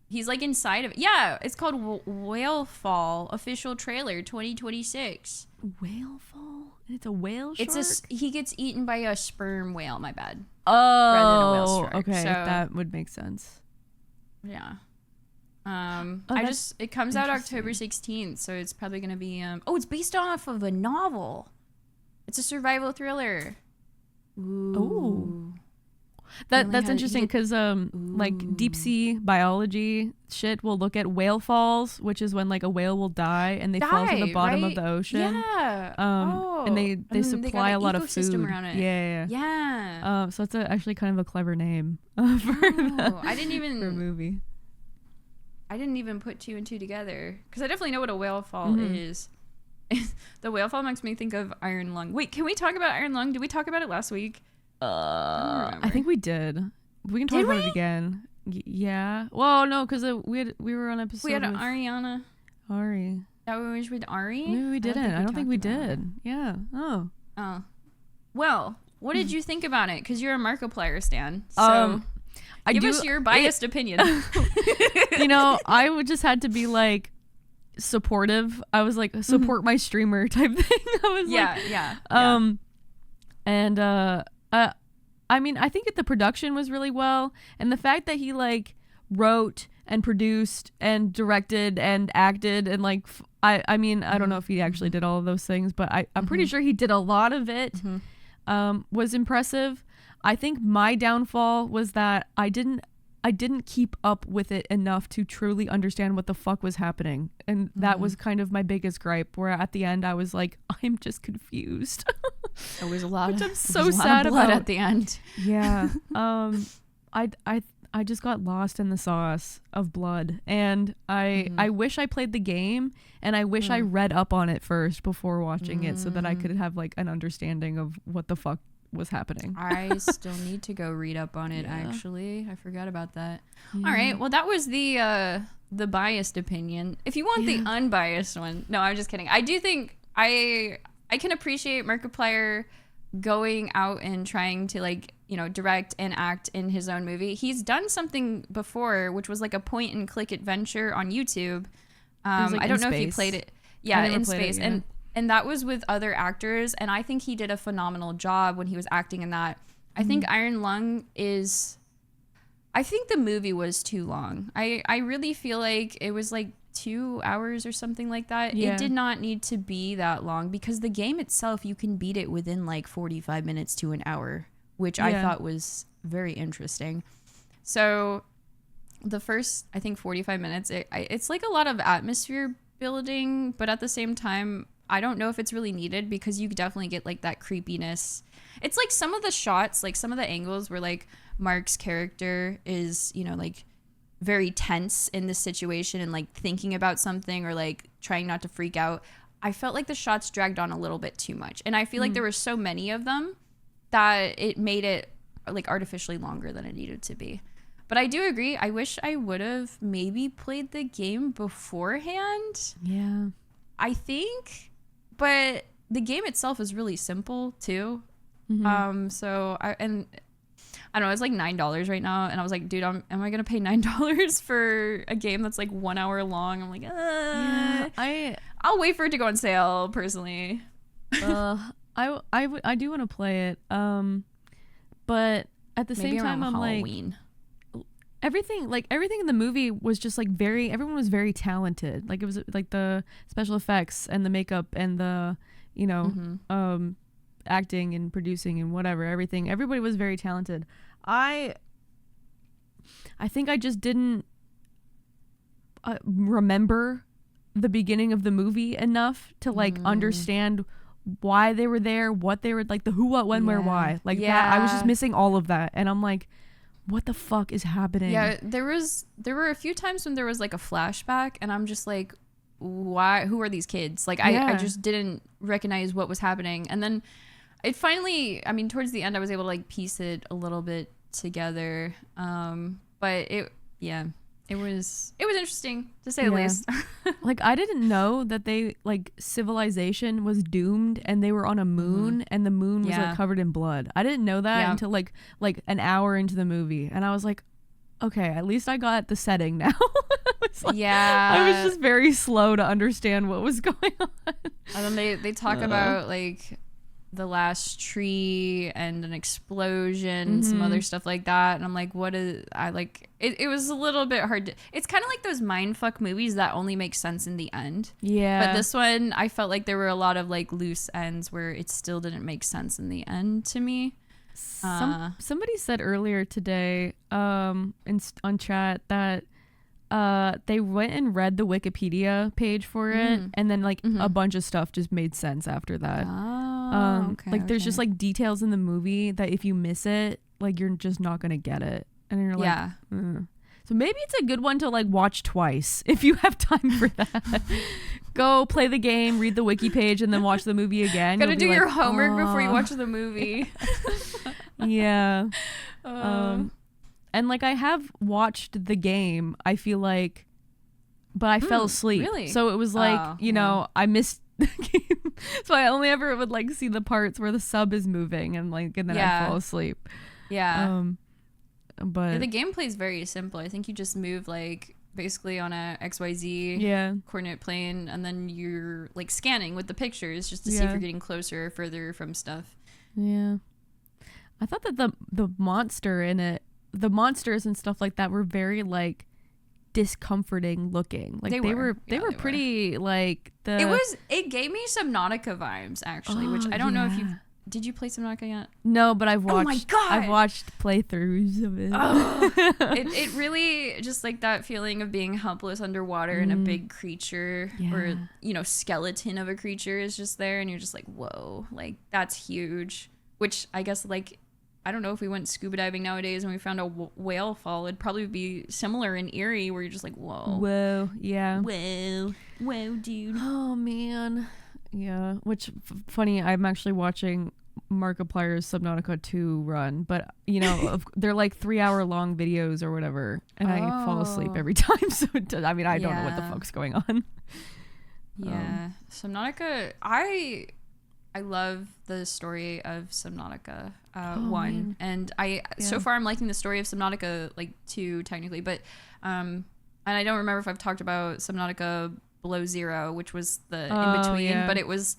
He's like inside of it. Yeah, it's called Whale Fall official trailer 2026. Whale fall? It's a whale shark? He gets eaten by a sperm whale, my bad. Oh, rather than a whale shark. Okay, So, that would make sense. yeah. It comes out October 16th, so it's probably going to be it's based off of a novel. It's a survival thriller. Ooh. That's interesting because like deep sea biology shit will look at whale falls, which is when like a whale will die and they fall to the bottom of the ocean. Yeah. And they supply a lot of food around it. Yeah. So it's actually kind of a clever name for I didn't even for a movie. I didn't even put two and two together because I definitely know what a whale fall is. The whale fall makes me think of iron lung. Wait, can we talk about iron lung? Did we talk about it last week? I think we did. We can talk about it again. Yeah. Well, no, because we were on episode. We had Ariana. Ari. That we with Ari. Maybe we didn't. I don't think we did. Yeah. Oh. Well, what did you think about it? Because you're a Markiplier stan. So give us your biased opinion. You know, I would just had to be like supportive. I was like support my streamer type thing. I was I mean, I think the production was really well, and the fact that he like wrote and produced and directed and acted and like I mean I don't know if he actually did all of those things, but I'm pretty sure he did a lot of it. Was impressive. I think my downfall was that I didn't keep up with it enough to truly understand what the fuck was happening. And that was kind of my biggest gripe, where at the end I was like, I'm just confused. There was a lot Which of I'm so sad blood about at the end. Yeah. I just got lost in the sauce of blood, and I wish I played the game, and I wish I read up on it first before watching it so that I could have like an understanding of what the fuck was happening. I still need to go read up on it. Actually, I forgot about that. All right, well, that was the biased opinion. If you want the unbiased one, no, I'm just kidding. I do think I can appreciate Markiplier going out and trying to like direct and act in his own movie. He's done something before, which was like a point and click adventure on YouTube. I don't know if you played it. Yeah, In Space. And that was with other actors. And I think he did a phenomenal job when he was acting in that. I think Iron Lung I think the movie was too long. I really feel like it was like 2 hours or something like that. It did not need to be that long because the game itself, you can beat it within like 45 minutes to an hour, which I thought was very interesting. So the first, I think 45 minutes, it's like a lot of atmosphere building, but at the same time, I don't know if it's really needed because you definitely get like that creepiness. It's like some of the shots, like some of the angles where like Mark's character is, like very tense in this situation and like thinking about something or like trying not to freak out. I felt like the shots dragged on a little bit too much. And I feel like there were so many of them that it made it like artificially longer than it needed to be. But I do agree. I wish I would have maybe played the game beforehand. Yeah. I think, but the game itself is really simple too. So I don't know, it's like $9 right now, and I was like, dude, am I gonna pay $9 for a game that's like 1 hour long? I'm like, I'll wait for it to go on sale personally. I do want to play it, but at the same time, I'm Halloween. Like, everything in the movie was just like everyone was very talented. Like it was like the special effects and the makeup and the acting and producing and whatever, everybody was very talented. I think I just didn't remember the beginning of the movie enough to like understand why they were there, what they were like, the who, what, when, where, why, like that. I was just missing all of that, and I'm like, what the fuck is happening? Yeah, there were a few times when there was like a flashback, and I'm just like, why? Who are these kids? Like I just didn't recognize what was happening, and then it finally, I mean, towards the end, I was able to like piece it a little bit together. But it was interesting to say the least. Like I didn't know that they like civilization was doomed and they were on a moon and the moon was like covered in blood. I didn't know that until like an hour into the movie, and I was like, okay, at least I got the setting now. I was just very slow to understand what was going on. And then they talk about like the last tree and an explosion, some other stuff like that, and I'm like, what is it was a little bit hard to, it's kind of like those mindfuck movies that only make sense in the end. But this one, I felt like there were a lot of like loose ends where it still didn't make sense in the end to me. Somebody said earlier today on chat that they went and read the Wikipedia page for it, and then like a bunch of stuff just made sense after that. There's just like details in the movie that if you miss it, like you're just not gonna get it, and you're like, So maybe it's a good one to like watch twice if you have time for that. Go play the game, read the wiki page, and then watch the movie again. Gotta do your homework before you watch the movie. And like I have watched the game, I feel like, but I fell asleep. Really? So it was like, I missed the game. So I only ever would like see the parts where the sub is moving and then I fall asleep. But the gameplay is very simple. I think you just move like basically on a XYZ coordinate plane, and then you're like scanning with the pictures just to see if you're getting closer or further from stuff. I thought that the monster in it, the monsters and stuff like that were very like discomforting looking. Like they were pretty like it gave me Subnautica vibes actually, which I don't know if did you play Subnautica yet? No, but I've watched. Oh my God! I've watched playthroughs of it. It really just like that feeling of being helpless underwater and a big creature or skeleton of a creature is just there, and you're just like, whoa, like that's huge. Which I guess like I don't know if we went scuba diving nowadays and we found a whale fall, it'd probably be similar in Erie where you're just like, whoa, dude. Oh man. Yeah, which funny, I'm actually watching Markiplier's Subnautica 2 run, but they're like 3-hour long videos or whatever, and I fall asleep every time. So I don't know what the fuck's going on. Subnautica, I I love the story of Subnautica 1, man. and so far I'm liking the story of Subnautica like 2 technically, but and I don't remember if I've talked about Subnautica Below Zero, which was the in between, but it was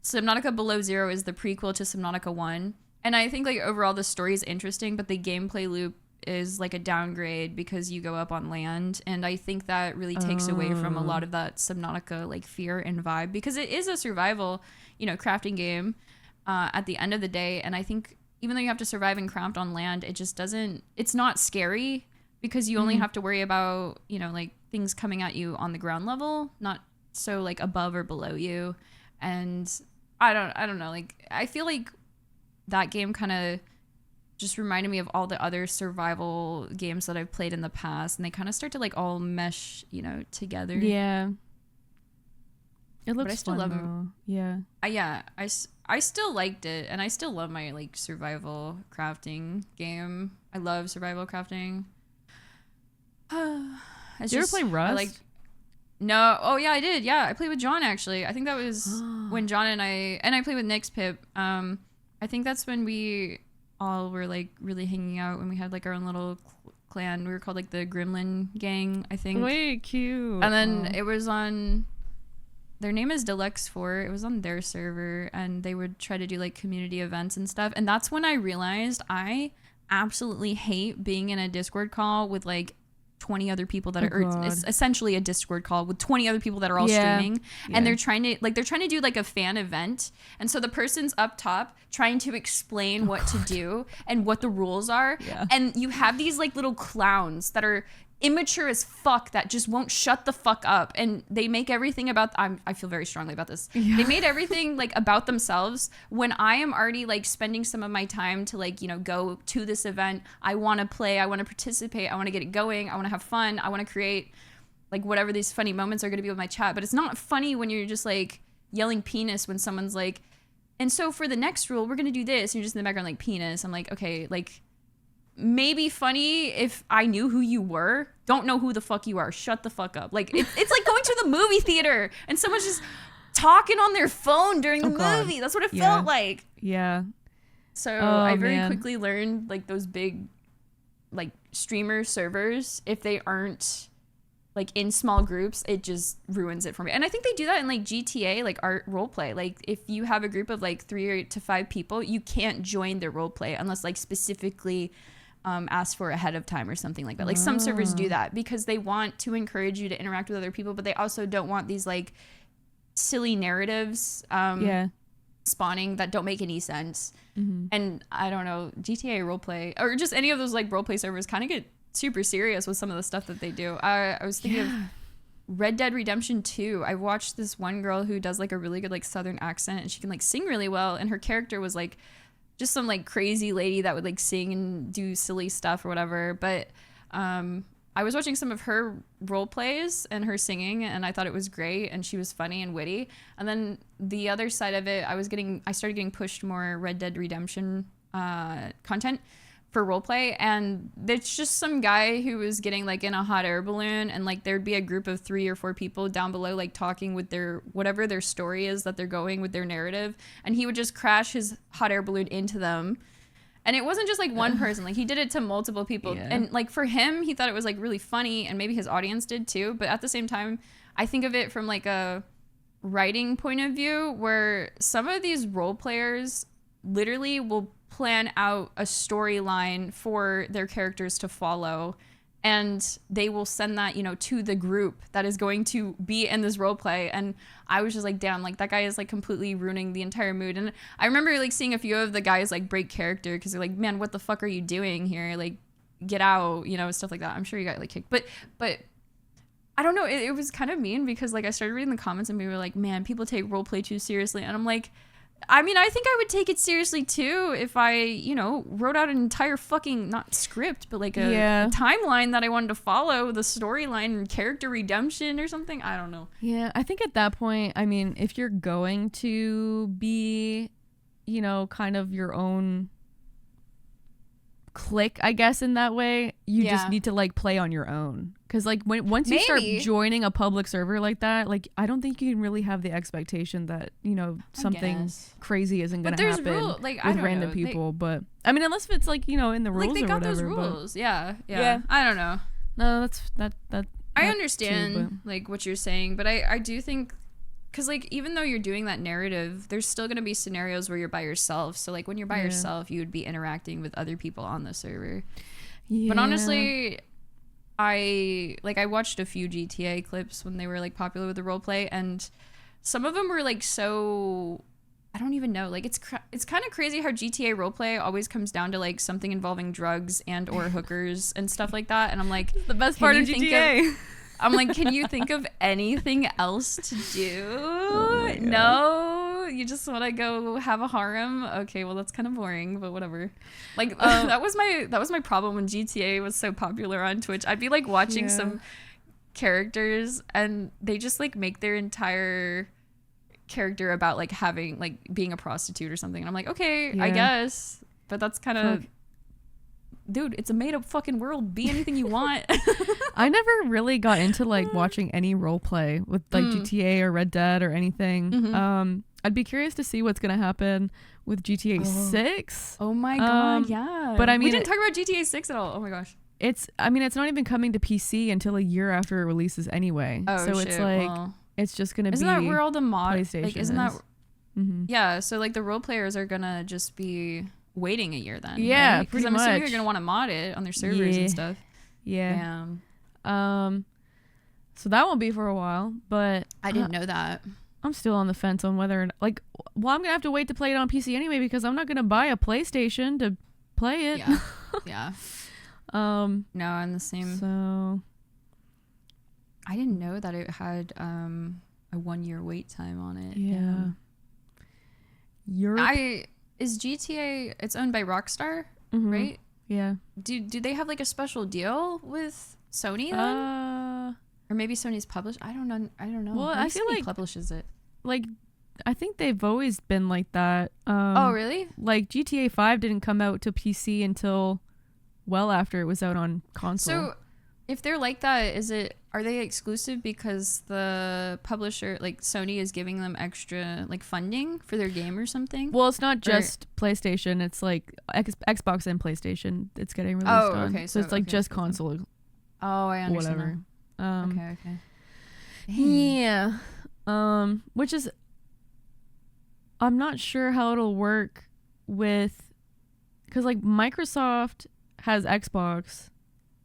Subnautica Below Zero is the prequel to Subnautica 1, and I think like overall the story is interesting, but the gameplay loop is like a downgrade because you go up on land, and I think that really takes away from a lot of that Subnautica like fear and vibe, because it is a survival, crafting game at the end of the day. And I think even though you have to survive and craft on land, it's not scary because you only have to worry about like things coming at you on the ground level, not so like above or below you. And I don't know, like I feel like that game kind of just reminded me of all the other survival games that I've played in the past, and they kind of start to like all mesh, together. Yeah. It looks but I still fun, love though. Yeah. I still liked it, and I still love my like survival crafting game. I love survival crafting. Did you ever play Rust? No. Oh yeah, I did. Yeah, I played with John actually. I think that was when John and I played with Nick's Pip. I think that's when we all were like really hanging out, when we had like our own little clan. We were called like the Gremlin Gang, I think. Wait, cute. And then it was on, their name is Deluxe 4. It was on their server, and they would try to do like community events and stuff. And that's when I realized I absolutely hate being in a Discord call with like 20 other people that it's essentially a Discord call with 20 other people that are all streaming, and they're trying to do like a fan event, and so the person's up top trying to explain what to do and what the rules are, and you have these like little clowns that are immature as fuck that just won't shut the fuck up, and they make everything about I feel very strongly about this. They made everything like about themselves when I am already like spending some of my time to like go to this event. I want to play, I want to participate, I want to get it going, I want to have fun, I want to create like whatever these funny moments are going to be with my chat. But it's not funny when you're just like yelling penis when someone's like, and so for the next rule we're going to do this, and you're just in the background like penis. I'm like, okay, like maybe funny if I knew who you were. Don't know who the fuck you are. Shut the fuck up. Like it's like going to the movie theater and someone's just talking on their phone during the movie. That's what it felt like. Yeah. So I very quickly learned like those big like streamer servers, if they aren't like in small groups, it just ruins it for me. And I think they do that in like GTA, like art roleplay. Like if you have a group of like 3 to 5 people, you can't join their roleplay unless like specifically asked for ahead of time or something like that. Like some servers do that because they want to encourage you to interact with other people, but they also don't want these like silly narratives spawning that don't make any sense. And I don't know, GTA roleplay or just any of those like roleplay servers kind of get super serious with some of the stuff that they do. I was thinking of Red Dead Redemption 2. I watched this one girl who does like a really good like southern accent, and she can like sing really well, and her character was like just some like crazy lady that would like sing and do silly stuff or whatever. But I was watching some of her role plays and her singing, and I thought it was great, and she was funny and witty. And then the other side of it, I started getting pushed more Red Dead Redemption content for roleplay, and it's just some guy who was getting like in a hot air balloon, and like there'd be a group of 3 or 4 people down below like talking with their whatever their story is that they're going with their narrative, and he would just crash his hot air balloon into them. And it wasn't just like one person, like he did it to multiple people. And like for him, he thought it was like really funny, and maybe his audience did too, but at the same time I think of it from like a writing point of view, where some of these role players literally will plan out a storyline for their characters to follow, and they will send that to the group that is going to be in this role play. And I was just like, damn, like that guy is like completely ruining the entire mood. And I remember like seeing a few of the guys like break character because they're like, man, what the fuck are you doing here, like get out, stuff like that. I'm sure you got like kicked, but I don't know, it was kind of mean because like I started reading the comments and we were like, man, people take roleplay too seriously. And I'm like, I mean, I think I would take it seriously too if I, wrote out an entire fucking, not script, but like a timeline that I wanted to follow, the storyline and character redemption or something. I don't know. Yeah, I think at that point, I mean, if you're going to be, kind of your own clique, I guess, in that way, you just need to like play on your own. Because like once you start Maybe. joining a public server like that, like I don't think you can really have the expectation that something crazy isn't going to happen like, with random people. But I mean, unless it's like in the rules like they or got whatever. those rules. Yeah. I don't know. No, that. I understand like what you're saying, but I do think. Because, like, even though you're doing that narrative, there's still going to be scenarios where you're by yourself. So, like, when you're by yourself, you would be interacting with other people on the server. Yeah. But honestly, I watched a few GTA clips when they were, like, popular with the roleplay. And some of them were, like, so... I don't even know. Like, it's kind of crazy how GTA roleplay always comes down to, like, something involving drugs and or hookers and stuff like that. And I'm like... the best part of GTA. I'm like, can you think of anything else to do? Oh no, you just want to go have a harem. Okay, well that's kind of boring, but whatever. Like that was my problem when GTA was so popular on Twitch. I'd be like watching some characters and they just like make their entire character about like having like being a prostitute or something. And I'm like, okay, I guess, but that's kind of. Dude, it's a made-up fucking world. Be anything you want. I never really got into like watching any role play with like GTA or Red Dead or anything. Mm-hmm. I'd be curious to see what's gonna happen with GTA 6. Oh my god, yeah. But I mean, we didn't talk about GTA 6 at all. Oh my gosh. It's not even coming to PC until a year after it releases anyway. Oh, so shit. It's like it's just gonna isn't be. Isn't that where all the PlayStation like? Isn't that? Mm-hmm. Yeah. So like the role players are gonna just be waiting a year then. Yeah, right? pretty I'm much. assuming you're gonna want to mod it on their servers and stuff. Yeah. So that won't be for a while, but I didn't know that. I'm still on the fence on whether I'm gonna have to wait to play it on PC anyway because I'm not gonna buy a PlayStation to play it. Yeah. Yeah. No, I'm the same. So I didn't know that it had a 1 year wait time on it. Yeah. Is GTA, it's owned by Rockstar, right? Yeah. Do they have like a special deal with Sony then? Or maybe Sony's published? I don't know. Well, I feel Sony like publishes it. Like I think they've always been like that. Oh, really? Like GTA 5 didn't come out to PC until well after it was out on console. So if they're like that, are they exclusive because the publisher, like Sony, is giving them extra like funding for their game or something? Well, it's not just PlayStation. It's like Xbox and PlayStation. It's getting released on. Okay. So it's like just console. Oh, I understand. Whatever. Okay. Yeah. Which is, I'm not sure how it'll work with, because like Microsoft has Xbox.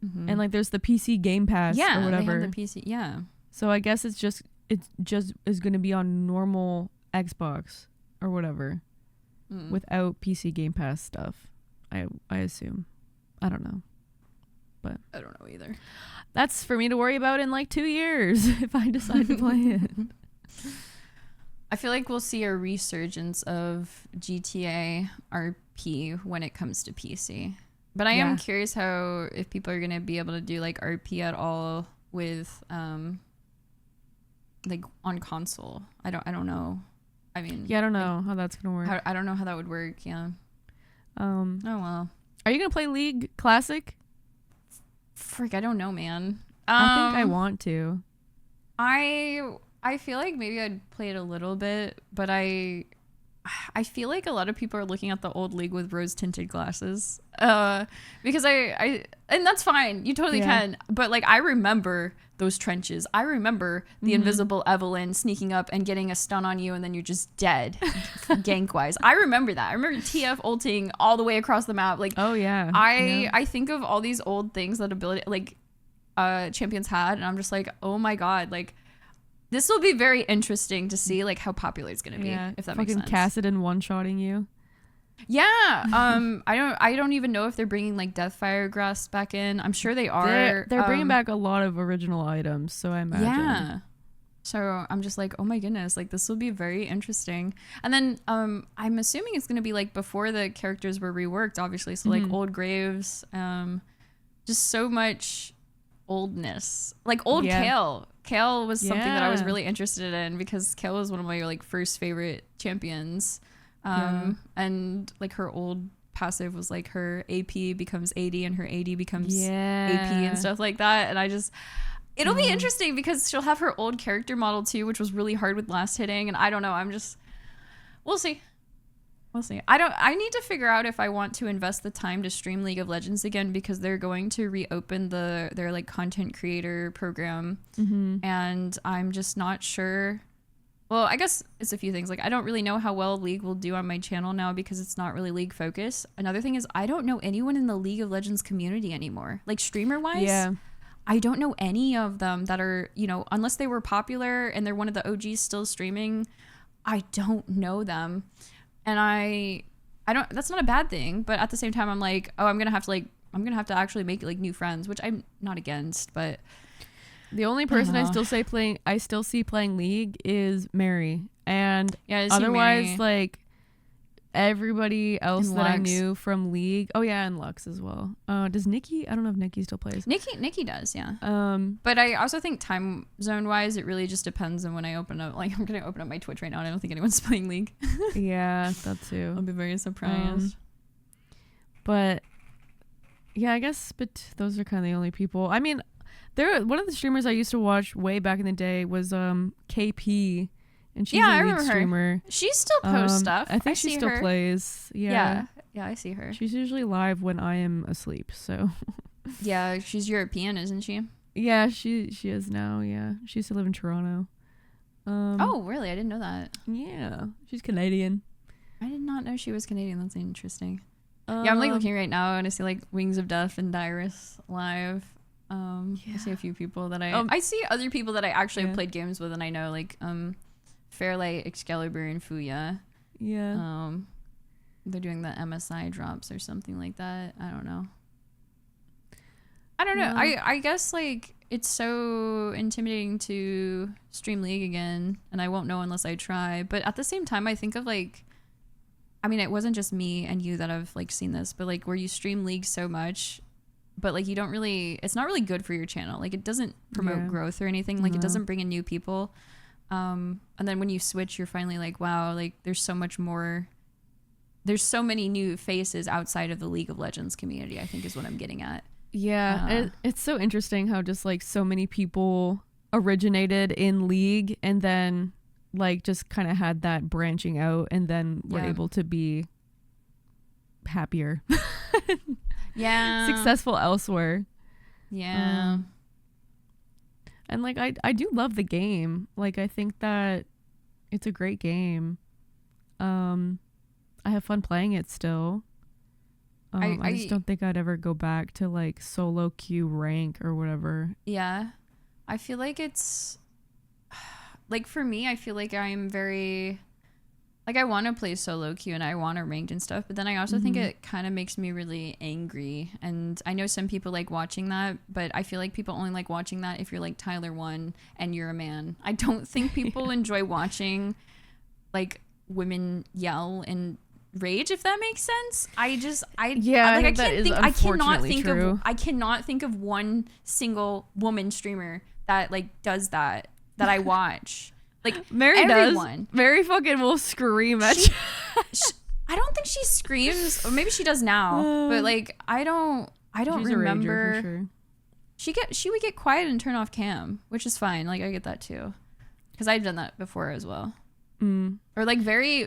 Mm-hmm. And like there's the PC Game Pass or whatever. They have the PC. Yeah. So I guess it's just is going to be on normal Xbox or whatever without PC Game Pass stuff. I assume. I don't know. But I don't know either. That's for me to worry about in like 2 years if I decide to play it. I feel like we'll see a resurgence of GTA RP when it comes to PC. But I am curious if people are going to be able to do like RP at all with like on console. I don't know. I mean, I don't know how that's going to work. I don't know how that would work. Yeah. Oh well. Are you going to play League Classic? Frick, I don't know, man. I think I want to. I feel like maybe I'd play it a little bit, but I feel like a lot of people are looking at the old League with rose tinted glasses. Because I and that's fine. You totally can. But like I remember those trenches. I remember the invisible Evelyn sneaking up and getting a stun on you and then you're just dead gank wise. I remember that. I remember TF ulting all the way across the map. Like I think of all these old things that ability like champions had and I'm just like, oh my god, like this will be very interesting to see like how popular it's gonna be if that makes sense. Fucking Kassadin one-shotting you. Yeah. I don't even know if they're bringing like Deathfire Grass back in. I'm sure they are. They're bringing back a lot of original items, so I imagine. Yeah. So I'm just like, oh my goodness, like this will be very interesting. And then I'm assuming it's gonna be like before the characters were reworked, obviously. So like old graves, just so much oldness. Like old Kale. Kale was something that I was really interested in because Kale was one of my like first favorite champions. And like her old passive was like her AP becomes AD and her AD becomes AP Yeah. and stuff like that. And it'll be interesting because she'll have her old character model too, which was really hard with last hitting. And I don't know. We'll see. We'll see. I need to figure out if I want to invest the time to stream League of Legends again, because they're going to reopen their like content creator program. And I'm just not sure. Well, I guess it's a few things. Like, I don't really know how well League will do on my channel now because it's not really League focused. Another thing is I don't know anyone in the League of Legends community anymore. Like, streamer wise. Yeah. I don't know any of them that are, you know, unless they were popular and they're one of the OGs still streaming. I don't know them. And I don't, that's not a bad thing, but at the same time I'm like, oh, I'm going to have to actually make like new friends, which I'm not against, but the only person I still see playing League is Mary. And otherwise Mary? Like everybody else that I knew from League. Oh yeah, and Lux as well. Does Nikki? I don't know if Nikki still plays. Nikki does, yeah. But I also think time zone wise, it really just depends on when I open up. Like, I'm gonna open up my Twitch right now, and I don't think anyone's playing League. Yeah, that too. I'll be very surprised. But yeah, I guess. But those are kind of the only people. I mean, one of the streamers I used to watch way back in the day was KP. And she's a League streamer. She still posts stuff. I think she still plays. Yeah, I see her. She's usually live when I am asleep. So. Yeah, she's European, isn't she? Yeah, she is now. Yeah, she used to live in Toronto. Oh, really? I didn't know that. Yeah, she's Canadian. I did not know she was Canadian. That's interesting. Yeah, I'm like looking right now and I see like Wings of Death and Dyrus live. I see a few people that I see other people that I actually have played games with, and I know like Fairlight, Excalibur, and Fuya. Yeah. They're doing the MSI drops or something like that. I don't know. I guess like it's so intimidating to stream League again, and I won't know unless I try. But at the same time, I think of like, I mean, it wasn't just me and you that have like seen this, but like where you stream League so much, but like you don't really, it's not really good for your channel. Like it doesn't promote growth or anything. Like it doesn't bring in new people. And then when you switch, you're finally like, wow, like there's so much more. There's so many new faces outside of the League of Legends community, I think is what I'm getting at. Yeah, it's so interesting how just like so many people originated in League and then like just kind of had that branching out and then were able to be happier. Yeah. Successful elsewhere. Yeah. And like I do love the game. Like I think that it's a great game. I have fun playing it still. I just don't think I'd ever go back to like solo queue rank or whatever. Yeah. I feel like it's like for me, I feel like I'm very like I want to play solo queue and I want to ranked and stuff, but then I also think it kind of makes me really angry. And I know some people like watching that, but I feel like people only like watching that if you're like Tyler 1 and you're a man. I don't think people enjoy watching like women yell and rage, if that makes sense. I cannot think of one single woman streamer that like does that I watch. Like Mary everyone. Does. Mary fucking will scream at you. I don't think she screams, or maybe she does now. But like I don't remember. A rager for sure. She would get quiet and turn off cam, which is fine. Like I get that too, because I've done that before as well. Or like very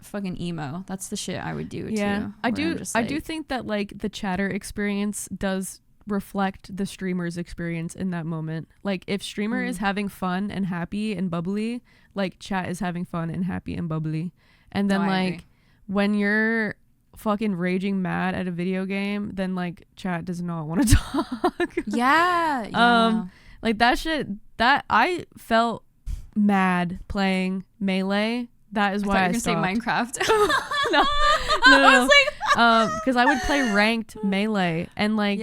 fucking emo. That's the shit I would do too. Yeah, I do think that like the chatter experience does reflect the streamer's experience in that moment. Like if streamer is having fun and happy and bubbly, like chat is having fun and happy and bubbly. And then like when you're fucking raging mad at a video game, then like chat does not want to talk. Yeah. Like that shit, that I felt mad playing Melee. That is why I stopped. Say Minecraft. No. I was like, because I would play ranked Melee and like,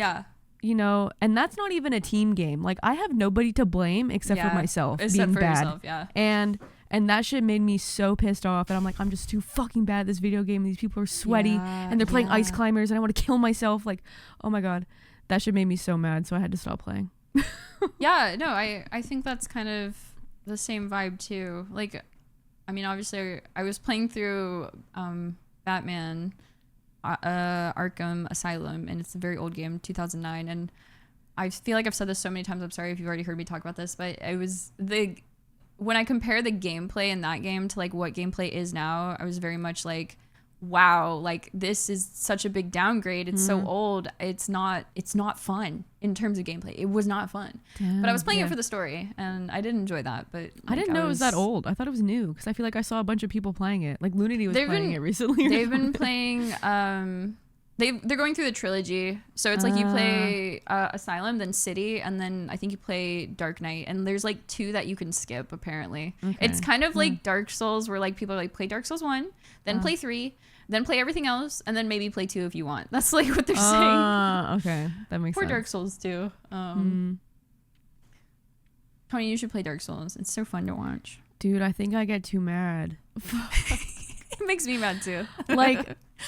you know, and that's not even a team game. Like I have nobody to blame except for myself being bad. Yourself, and that shit made me so pissed off. And I'm like, I'm just too fucking bad at this video game. These people are sweaty and they're playing ice climbers and I want to kill myself. Like, oh my god, that shit made me so mad. So I had to stop playing. Yeah, no, I think that's kind of the same vibe too. Like, I mean, obviously I was playing through Batman Arkham Asylum, and it's a very old game, 2009. And I feel like I've said this so many times. I'm sorry if you've already heard me talk about this, but it was when I compare the gameplay in that game to like what gameplay is now, I was very much like, wow, like this is such a big downgrade. It's so old. It's not fun in terms of gameplay. It was not fun. Damn, but I was playing it for the story, and I did enjoy that. But like, I didn't know it was that old. I thought it was new because I feel like I saw a bunch of people playing it. Like Lunity was playing it recently. They've been playing. They're going through the trilogy, so it's like you play Asylum, then City, and then I think you play Dark Knight, and there's like 2 that you can skip apparently. Okay. It's kind of like Dark Souls, where like people are like play Dark Souls 1, then play 3, then play everything else, and then maybe play 2 if you want. That's like what they're saying. Okay, that makes sense. Or Dark Souls 2. Tony, you should play Dark Souls. It's so fun to watch. Dude, I think I get too mad. It makes me mad too.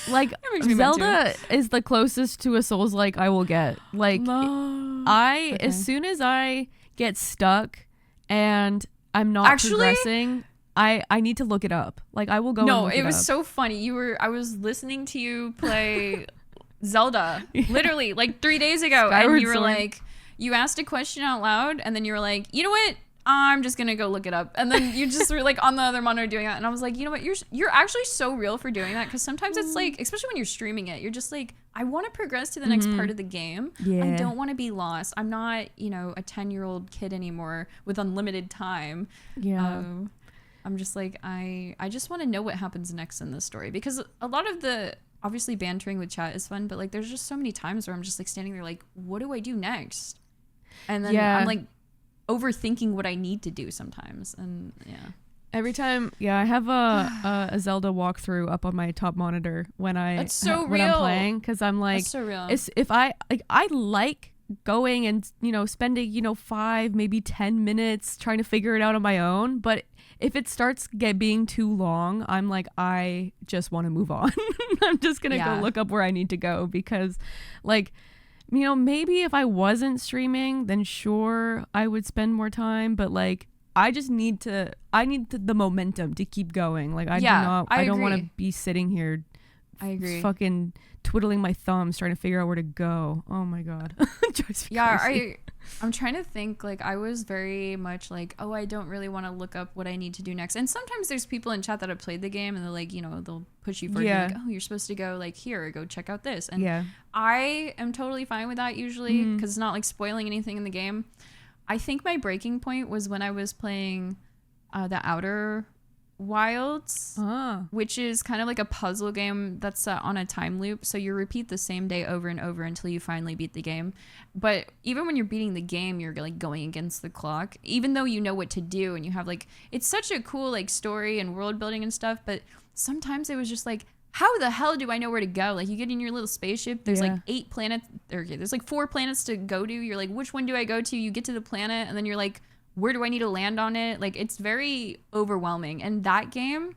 Like Zelda is the closest to a Souls-like I will get. Like as soon as I get stuck and I'm not progressing, I need to look it up. Like I will go. No, it was so funny. I was listening to you play Zelda literally like 3 days ago, and you were like, you asked a question out loud, and then you were like, you know what? I'm just gonna go look it up, and then you just were like on the other monitor doing that, and I was like, you know what, you're actually so real for doing that, because sometimes it's like, especially when you're streaming it, you're just like, I want to progress to the next part of the game. I don't want to be lost. I'm not, a 10-year-old kid anymore with unlimited time. I'm just like, I just want to know what happens next in this story, because a lot of the obviously bantering with chat is fun, but like there's just so many times where I'm just like standing there like, what do I do next? And then I'm like overthinking what I need to do sometimes, and every time I have a Zelda walkthrough up on my top monitor when I'm playing, because I'm like, that's so real. If I like going and spending 5 maybe 10 minutes trying to figure it out on my own, but if it starts being too long, I'm like, I just want to move on. I'm just gonna go look up where I need to go, because like, maybe if I wasn't streaming, then sure, I would spend more time. But like, I need the momentum to keep going. Like, I don't want to be sitting here. I agree. Fucking twiddling my thumbs trying to figure out where to go. Oh my God. I'm trying to think. Like, I was very much like, oh, I don't really want to look up what I need to do next. And sometimes there's people in chat that have played the game, and they're like, they'll push you forward. Like, oh, you're supposed to go like here, or go check out this. And I am totally fine with that usually, because it's not like spoiling anything in the game. I think my breaking point was when I was playing the Outer Wilds, which is kind of like a puzzle game that's on a time loop, so you repeat the same day over and over until you finally beat the game. But even when you're beating the game, you're like going against the clock, even though you know what to do, and you have like, it's such a cool like story and world building and stuff, but sometimes it was just like, how the hell do I know where to go? Like, you get in your little spaceship, there's like 8 planets, there's like 4 planets to go to, you're like, which one do I go to? You get to the planet, and then you're like, where do I need to land on it? Like, it's very overwhelming. And that game,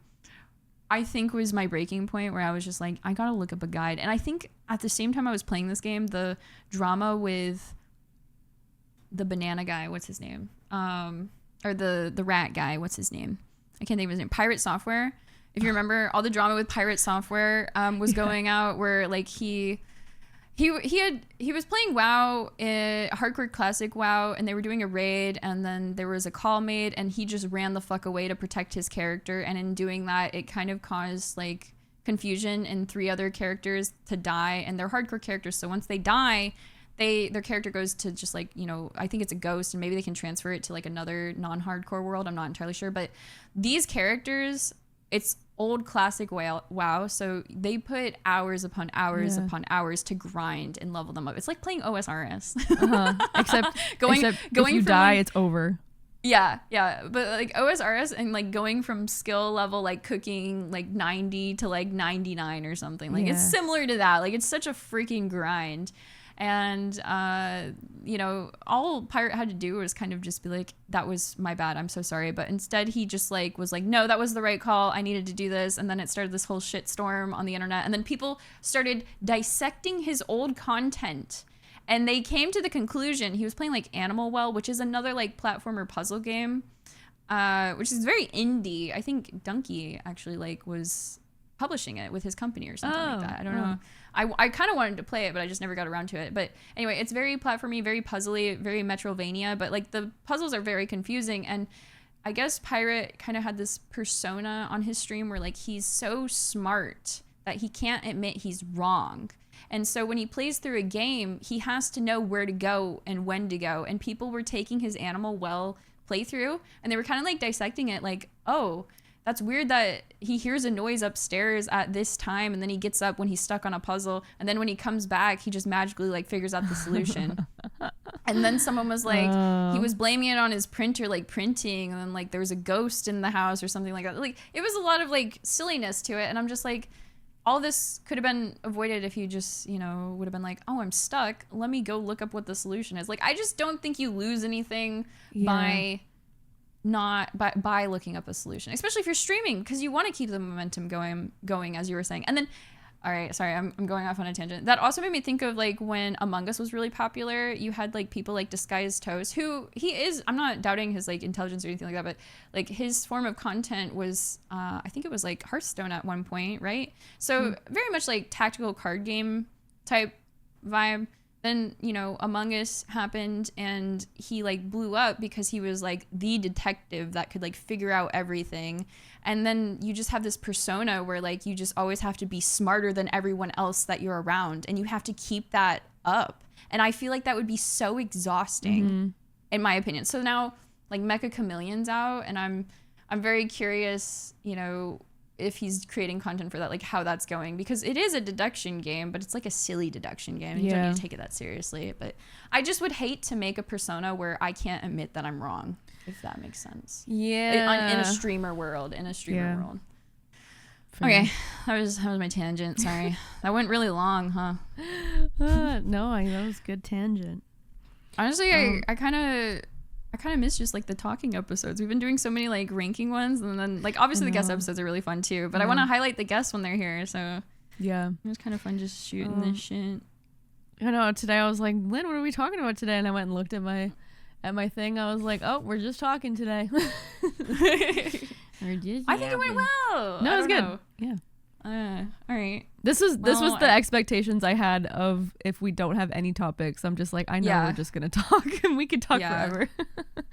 I think, was my breaking point, where I was just like, I gotta look up a guide. And I think at the same time I was playing this game, the drama with the banana guy, what's his name? Or the rat guy, what's his name? I can't think of his name. Pirate Software. If you remember, all the drama with Pirate Software was going out, where like he was playing WoW, hardcore classic WoW, and they were doing a raid, and then there was a call made, and he just ran the fuck away to protect his character, and in doing that, it kind of caused like confusion in 3 other characters to die, and they're hardcore characters, so once they die, their character goes to just like, I think it's a ghost, and maybe they can transfer it to like another non-hardcore world. I'm not entirely sure, but these characters, it's old classic WoW, so they put hours upon hours upon hours to grind and level them up. It's like playing OSRS. Except if you die, it's over. Yeah, but like OSRS, and like going from skill level like cooking like 90 to like 99 or something. Like it's similar to that. Like, it's such a freaking grind. And all Pirate had to do was kind of just be like, that was my bad, I'm so sorry. But instead he just like was like, no, that was the right call, I needed to do this. And then it started this whole shitstorm on the internet, and then people started dissecting his old content, and they came to the conclusion he was playing like Animal Well, which is another like platformer puzzle game, which is very indie. I think Donkey actually like was publishing it with his company or something like that. I don't know. I kind of wanted to play it, but I just never got around to it. But anyway, it's very platformy, very puzzly, very Metroidvania, but like the puzzles are very confusing. And I guess Pirate kind of had this persona on his stream where like he's so smart that he can't admit he's wrong. And so when he plays through a game, he has to know where to go and when to go. And people were taking his Animal Well playthrough and they were kind of like dissecting it like, oh, that's weird that he hears a noise upstairs at this time and then he gets up when he's stuck on a puzzle. And then when he comes back, he just magically like figures out the solution. And then someone was like, he was blaming it on his printer, like printing. And then like there was a ghost in the house or something like that. Like it was a lot of like silliness to it. And I'm just like, all this could have been avoided if you just, you know, would have been like, oh, I'm stuck. Let me go look up what the solution is. Like, I just don't think you lose anything by looking up a solution, especially if you're streaming, because you want to keep the momentum going, as you were saying. And then, all right, sorry, I'm going off on a tangent. That also made me think of like when Among Us was really popular, you had like people like Disguised Toast, who he is, I'm not doubting his like intelligence or anything like that, but like his form of content was, I think it was like Hearthstone at one point, right? So very much like tactical card game type vibe. Then, you know, Among Us happened and he like blew up because he was like the detective that could like figure out everything. And then you just have this persona where like you just always have to be smarter than everyone else that you're around, and you have to keep that up. And I feel like that would be so exhausting in my opinion. So now like Mecha Chameleon's out and I'm very curious, you know, if he's creating content for that, like how that's going, because it is a deduction game, but it's like a silly deduction game. And you don't need to take it that seriously. But I just would hate to make a persona where I can't admit that I'm wrong, if that makes sense. Yeah. Like, in a streamer world. Okay, that was my tangent. Sorry, that went really long, huh? No, that was a good tangent. Honestly, I kind of miss just like the talking episodes. We've been doing so many like ranking ones, and then like obviously the guest episodes are really fun too. But I want to highlight the guests when they're here. So yeah, it was kind of fun just shooting this shit. I know. Today I was like, Lynn, what are we talking about today? And I went and looked at my thing. I was like, oh, we're just talking today. I think it went well. No, it was good. Yeah. All right. This was the expectations I had of if we don't have any topics. I'm just like, I know we're just gonna talk and we could talk forever.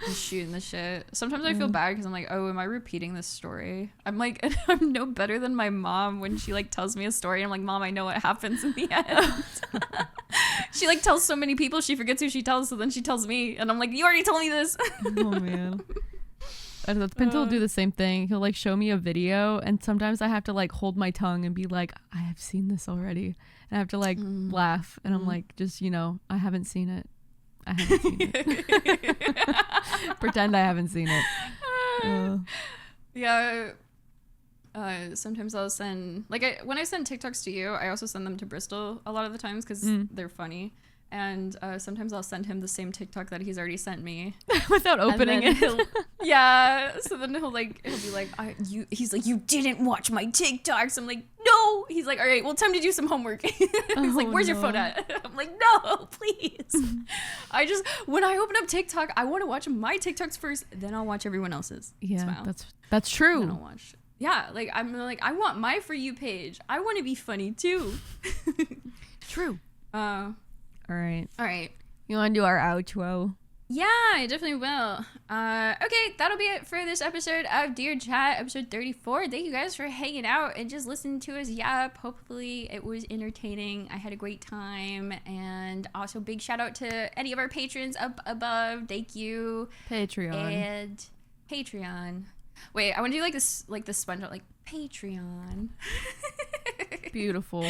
Just shooting the shit. Sometimes I feel bad because I'm like, oh, am I repeating this story? I'm like, I'm no better than my mom when she like tells me a story. And I'm like, Mom, I know what happens in the end. She like tells so many people she forgets who she tells, so then she tells me, and I'm like, you already told me this. Oh man. Pinto will do the same thing. He'll like show me a video, and sometimes I have to like hold my tongue and be like, I have seen this already, and I have to like laugh, and I'm like, just, you know, I haven't seen it. Pretend I haven't seen it. Yeah. Sometimes I'll send when I send TikToks to you, I also send them to Bristol a lot of the times because they're funny. And sometimes I'll send him the same TikTok that he's already sent me without opening it. So then he'll be like, he's like, you didn't watch my TikToks. I'm like, no. He's like, all right, well, time to do some homework. He's like, where's your phone at? I'm like, no, please. When I open up TikTok, I want to watch my TikToks first, then I'll watch everyone else's. Yeah, that's true. Then I'll watch. Yeah, like I'm like, I want my For You page. I want to be funny too. True. All right. You want to do our outro? Yeah, I definitely will. Okay, that'll be it for this episode of Dear Chat, episode 34. Thank you guys for hanging out and just listening to us yap. Hopefully it was entertaining. I had a great time. And also big shout out to any of our patrons up above. Thank you. Patreon. And Patreon. Wait, I want to do like the sponge, like Patreon. Beautiful.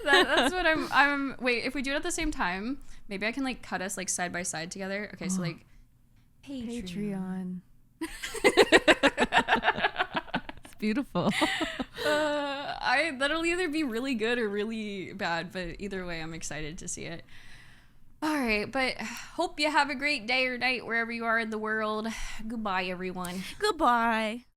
That's what I'm wait, if we do it at the same time, maybe I can like cut us like side by side together. Okay, so like Patreon. It's beautiful. That'll either be really good or really bad, but either way I'm excited to see it. All right, but hope you have a great day or night wherever you are in the world. Goodbye, everyone. Goodbye.